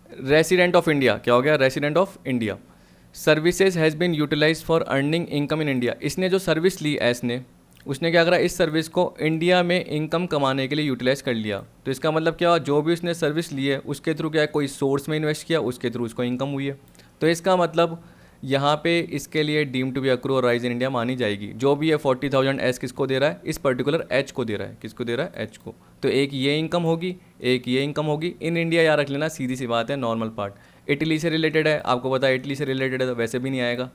रेसिडेंट ऑफ इंडिया, क्या हो गया, resident of India. Services has been utilise for earning income in India, इसने जो सर्विस ली एस ने, उसने क्या करा, इस सर्विस को इंडिया में इनकम कमाने के लिए यूटिलाइज कर लिया। तो इसका मतलब क्या हुआ, जो भी उसने सर्विस ली है उसके थ्रू क्या है, कोई सोर्स में इन्वेस्ट किया, उसके थ्रू उसको इनकम हुई है। तो इसका मतलब यहाँ पे इसके लिए डीम टू बी अक्रू और राइज इन इंडिया मानी जाएगी। जो भी है 40,000 एस किसको दे रहा है, इस पर्टिकुलर एच को दे रहा है, किसको दे रहा है, एच को। तो एक ये इनकम होगी, एक ये इनकम होगी। इन इंडिया याद रख लेना, सीधी सी बात है, नॉर्मल पार्ट। इटली से रिलेटेड है, आपको पता है इटली से रिलेटेड है, तो वैसे भी नहीं आएगा,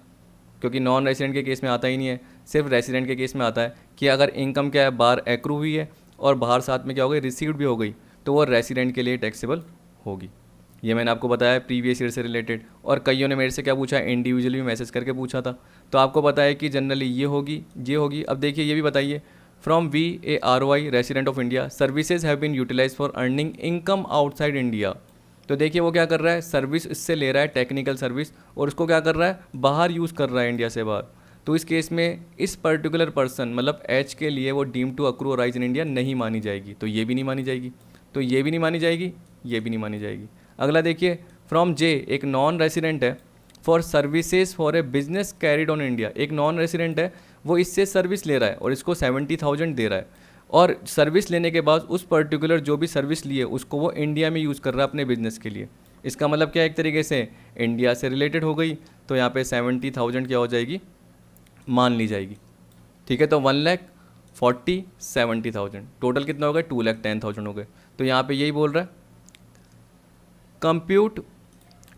क्योंकि नॉन रेसिडेंट के केस में आता ही नहीं है, सिर्फ रेसिडेंट के केस में आता है कि अगर इनकम क्या है, बाहर एक्रू हुई है और बाहर साथ में क्या हो गई, रिसीव्ड भी हो गई, तो वो रेसिडेंट के लिए टैक्सेबल होगी। ये मैंने आपको बताया प्रीवियस ईयर से रिलेटेड। और कईयों ने मेरे से क्या पूछा, इंडिविजुअली मैसेज करके पूछा था, तो आपको पता है कि जनरली ये होगी, ये होगी। अब देखिए ये भी बताइए, from VAROI resident of India services have been utilise for earning income outside India. तो देखिए वो क्या कर रहा है, सर्विस इससे ले रहा है, टेक्निकल सर्विस, और उसको क्या कर रहा है, बाहर यूज़ कर रहा है, इंडिया से बाहर। तो इस केस में इस पर्टिकुलर पर्सन मतलब एच के लिए वो डीम टू अक्रू और राइज इन इंडिया नहीं मानी जाएगी। तो ये भी नहीं मानी जाएगी, तो ये भी नहीं मानी जाएगी, ये भी नहीं मानी जाएगी। अगला देखिए, फ्रॉम जे, एक नॉन रेसिडेंट है, for services for a business carried on India, एक नॉन रेसिडेंट है, वो इससे सर्विस ले रहा है और इसको 70,000 दे रहा है, और सर्विस लेने के बाद उस पर्टिकुलर जो भी सर्विस लिए उसको वो इंडिया में यूज़ कर रहा है अपने बिजनेस के लिए। इसका मतलब क्या है, एक तरीके से इंडिया से रिलेटेड हो गई, तो यहाँ पे 70,000 क्या हो जाएगी, मान ली जाएगी, ठीक है। तो 1,40,70,000 टोटल कितना हो गया, 2,10,000 हो गए। तो यहाँ पे यही बोल रहा है, compute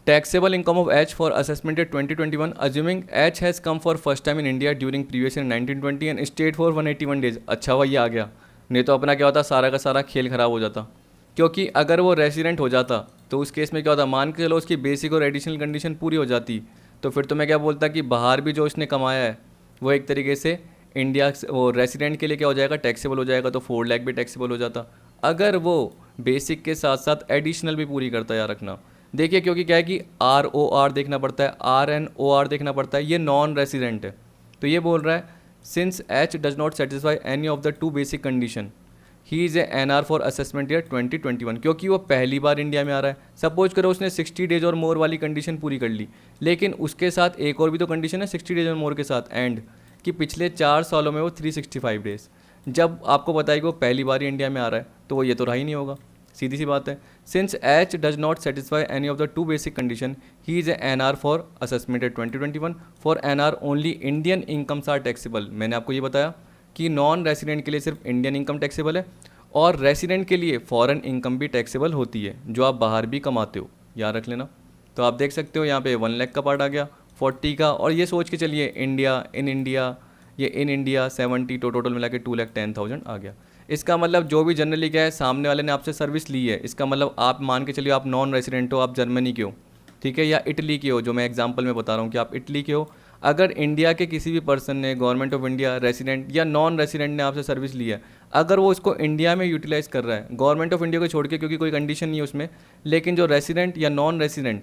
taxable income of H for assessment 2021 assuming H has come for first time in India during previous year 1920 and state for 181 days. अच्छा हुआ ये आ गया, नहीं तो अपना क्या होता, सारा का सारा खेल खराब हो जाता। क्योंकि अगर वो रेसिडेंट हो जाता तो उस केस में क्या होता, मान के चलो उसकी बेसिक और एडिशनल कंडीशन पूरी हो जाती, तो फिर तो मैं क्या बोलता कि बाहर भी जो उसने कमाया है वो एक तरीके से इंडिया वो रेसिडेंट के लिए क्या हो जाएगा, टैक्सेबल हो जाएगा, तो 4 लाख भी टैक्सेबल हो जाता अगर वो बेसिक के साथ साथ एडिशनल भी पूरी करता है। याद रखना, देखिए क्योंकि क्या है कि ROR देखना पड़ता है, RNOR देखना पड़ता है, ये नॉन रेसिडेंट है। तो ये बोल रहा है since H does not satisfy any of the 2 basic condition he is a NR for assessment year 2021, क्योंकि वो पहली बार इंडिया में आ रहा है। सपोज करो उसने 60 डेज और मोर वाली कंडीशन पूरी कर ली, लेकिन उसके साथ एक और भी तो कंडीशन है 60 डेज और मोर के साथ, एंड कि पिछले 4 सालों में वो 365 डेज। जब आपको बताया कि वो पहली बार ही इंडिया में आ रहा है तो वो ये तो रहा ही नहीं होगा, सीधी सी बात है। Since H does not satisfy any of the 2 basic condition he is a NR for assessment 2021 for NR only Indian incomes are taxable. मैंने आपको ये बताया कि नॉन रेसिडेंट के लिए सिर्फ इंडियन इनकम टैक्सेबल है, और रेसिडेंट के लिए फॉरेन इनकम भी टैक्सेबल होती है, जो आप बाहर भी कमाते हो, याद रख लेना। तो आप देख सकते हो यहाँ पे 1 लाख का पार्ट आ गया, 40 का, और ये सोच के चलिए इंडिया, इन इंडिया, ये इन इंडिया 70, तो टोटल मिला के 2,10,000 आ गया। इसका मतलब जो भी जनरली क्या है, सामने वाले ने आपसे सर्विस ली है, इसका मतलब आप मान के चलिए आप नॉन रेसिडेंट हो, आप जर्मनी के हो, ठीक है, या इटली के हो, जो मैं एग्जांपल में बता रहा हूँ कि आप इटली के हो। अगर इंडिया के किसी भी पर्सन ने, गवर्नमेंट ऑफ इंडिया, रेसिडेंट या नॉन रेसिडेंट ने आपसे सर्विस ली है, अगर वो इसको इंडिया में यूटिलाइज़ कर रहा है, गवर्नमेंट ऑफ इंडिया को छोड़ के, क्योंकि कोई कंडीशन नहीं है उसमें, लेकिन जो रेसिडेंट या नॉन रेसिडेंट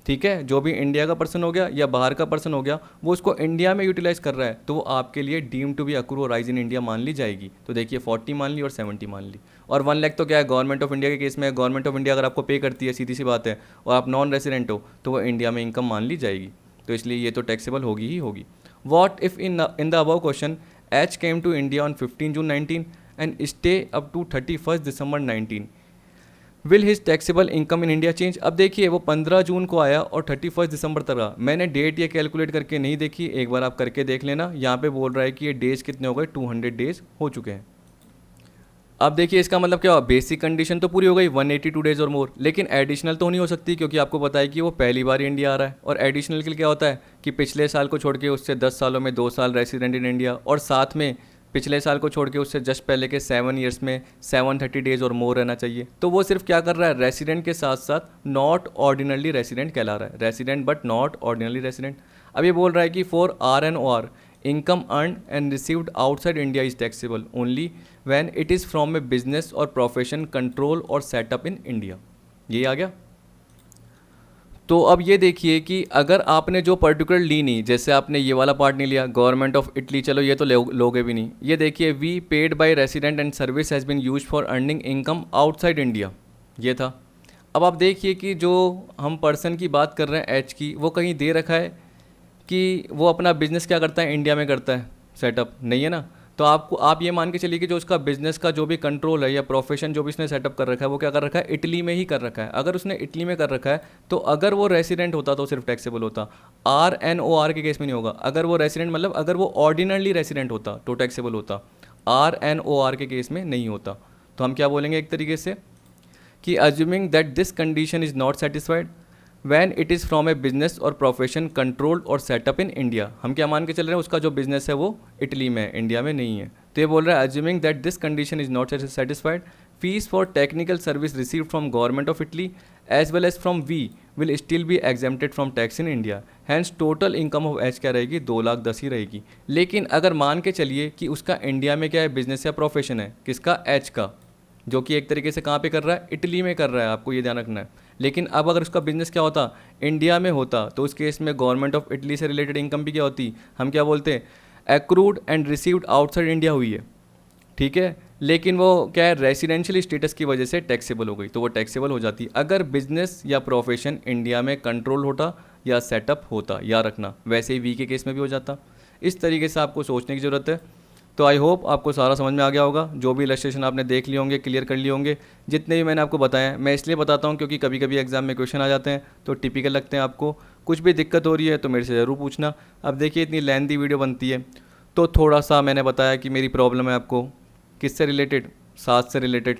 ठीक है, जो भी इंडिया का पर्सन हो गया या बाहर का पर्सन हो गया वो उसको इंडिया में यूटिलाइज कर रहा है तो वो आपके लिए डीम टू बी अक्रू और राइज इन इंडिया मान ली जाएगी। तो देखिए 40 मान ली और 70 मान ली। और 1 लाख तो क्या है, गवर्नमेंट ऑफ इंडिया के केस में गवर्नमेंट ऑफ इंडिया अगर आपको पे करती है, सीधी सी बात है, और आप नॉन रेसिडेंट हो तो वो इंडिया में इनकम मान ली जाएगी। तो इसलिए ये तो टैक्सेबल होगी ही होगी। What if in the above question H came to India on 15 June 19 and stay up to 31 December 19, will his taxable income in India change. अब देखिए वो 15 जून को आया और 31 दिसंबर तक रहा। मैंने डेट ये कैलकुलेट करके नहीं देखी, एक बार आप करके देख लेना। यहाँ पे बोल रहा है कि ये डेज कितने हो गए, 200 डेज हो चुके हैं। अब देखिए इसका मतलब क्या हुआ, बेसिक कंडीशन तो पूरी हो गई 182 डेज और मोर, लेकिन एडिशनल तो नहीं हो सकती क्योंकि आपको पता है कि वो पहली बार इंडिया आ रहा है। और एडिशनल के लिए क्या होता है कि पिछले साल को छोड़ के उससे 10 सालों में 2 साल रेसिडेंट इन इंडिया, और साथ में पिछले साल को छोड़ के उससे जस्ट पहले के 7 ईयर्स में 730 डेज और मोर रहना चाहिए। तो वो सिर्फ क्या कर रहा है, रेसिडेंट के साथ साथ नॉट ऑर्डिनरली रेसिडेंट कहला रहा है, resident but not ordinarily resident. अब ये बोल रहा है कि for RNOR income earned and received outside India is taxable only when it is from a business or profession control or set up in India। ये आ गया। तो अब ये देखिए कि अगर आपने जो पर्टिकुलर ली नहीं, जैसे आपने ये वाला पार्ट नहीं लिया गवर्नमेंट ऑफ इटली, चलो ये तो लोगे भी नहीं। ये देखिए we paid by resident and service has been used for earning income outside India, ये था। अब आप देखिए कि जो हम पर्सन की बात कर रहे हैं एच की, वो कहीं दे रखा है कि वो अपना बिजनेस क्या करता है, इंडिया में करता है, सेटअप नहीं है ना। तो आप ये मान के चलिए कि जो उसका बिजनेस का जो भी कंट्रोल है या प्रोफेशन जो भी उसने सेटअप कर रखा है वो क्या कर रखा है, इटली में ही कर रखा है। अगर उसने इटली में कर रखा है तो अगर वो रेसिडेंट होता तो सिर्फ टैक्सेबल होता, RNOR के केस में नहीं होगा। अगर वो रेसिडेंट मतलब अगर वो ऑर्डिनरली रेसिडेंट होता तो टैक्सेबल होता, RNOR के केस में नहीं होता। तो हम क्या बोलेंगे एक तरीके से कि assuming that this condition is not satisfied when it is from a business और प्रोफेशन कंट्रोल्ड और सेटअप इन इंडिया। हम क्या मान के चल रहे हैं, उसका जो बिजनेस है वो इटली में है, इंडिया में नहीं है। तो ये बोल रहा है assuming that this condition is not satisfied, fees for technical service received from government of Italy as well as from we will still be exempted from tax in India. Hence total income of H क्या रहेगी, 2,10,000 ही रहेगी। लेकिन अगर मान के चलिए कि उसका इंडिया में क्या है, बिजनेस या प्रोफेशन है, किसका, एच का, जो कि एक तरीके से कहाँ पे कर रहा है, इटली में कर रहा है, आपको ये ध्यान रखना है। लेकिन अब अगर उसका बिजनेस क्या होता, इंडिया में होता, तो उस केस में गवर्नमेंट ऑफ इटली से रिलेटेड इनकम भी क्या होती, हम क्या बोलते हैं, accrued and received outside India हुई है, ठीक है। लेकिन वो क्या है, रेसिडेंशियल स्टेटस की वजह से टैक्सेबल हो गई, तो वो टैक्सेबल हो जाती अगर बिजनेस या प्रोफेशन इंडिया में कंट्रोल होता या सेटअप होता, या रखना। वैसे ही वी के केस में भी हो जाता। इस तरीके से आपको सोचने की ज़रूरत है। तो आई होप आपको सारा समझ में आ गया होगा। जो भी इलस्ट्रेशन आपने देख लिए होंगे, क्लियर कर लिए होंगे, जितने भी मैंने आपको बताया है। मैं इसलिए बताता हूँ क्योंकि कभी कभी एग्जाम में क्वेश्चन आ जाते हैं तो टिपिकल लगते हैं आपको। कुछ भी दिक्कत हो रही है तो मेरे से ज़रूर पूछना। अब देखिए इतनी लेंथी वीडियो बनती है तो थोड़ा सा मैंने बताया कि मेरी प्रॉब्लम है आपको किससे रिलेटेड, सांस से रिलेटेड,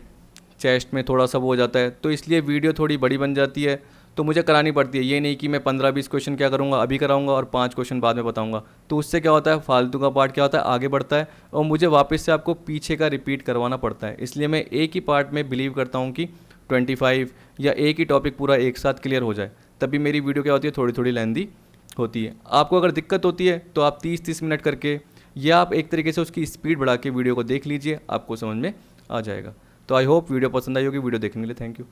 चेस्ट में थोड़ा सा वो हो जाता है, तो इसलिए वीडियो थोड़ी बड़ी बन जाती है, तो मुझे करानी पड़ती है। ये नहीं कि मैं 15-20 क्वेश्चन क्या करूँगा अभी कराऊंगा और 5 क्वेश्चन बाद में बताऊंगा, तो उससे क्या होता है, फालतू का पार्ट क्या होता है, आगे बढ़ता है और मुझे वापस से आपको पीछे का रिपीट करवाना पड़ता है। इसलिए मैं एक ही पार्ट में बिलीव करता हूँ कि 25 या एक ही टॉपिक पूरा एक साथ क्लियर हो जाए, तभी मेरी वीडियो क्या होती है, थोड़ी थोड़ी लेंदी होती है। आपको अगर दिक्कत होती है तो आप 30-30 मिनट करके या आप एक तरीके से उसकी स्पीड बढ़ा के वीडियो को देख लीजिए, आपको समझ में आ जाएगा। तो आई होप वीडियो पसंद आई होगी। वीडियो देखने के लिए थैंक यू।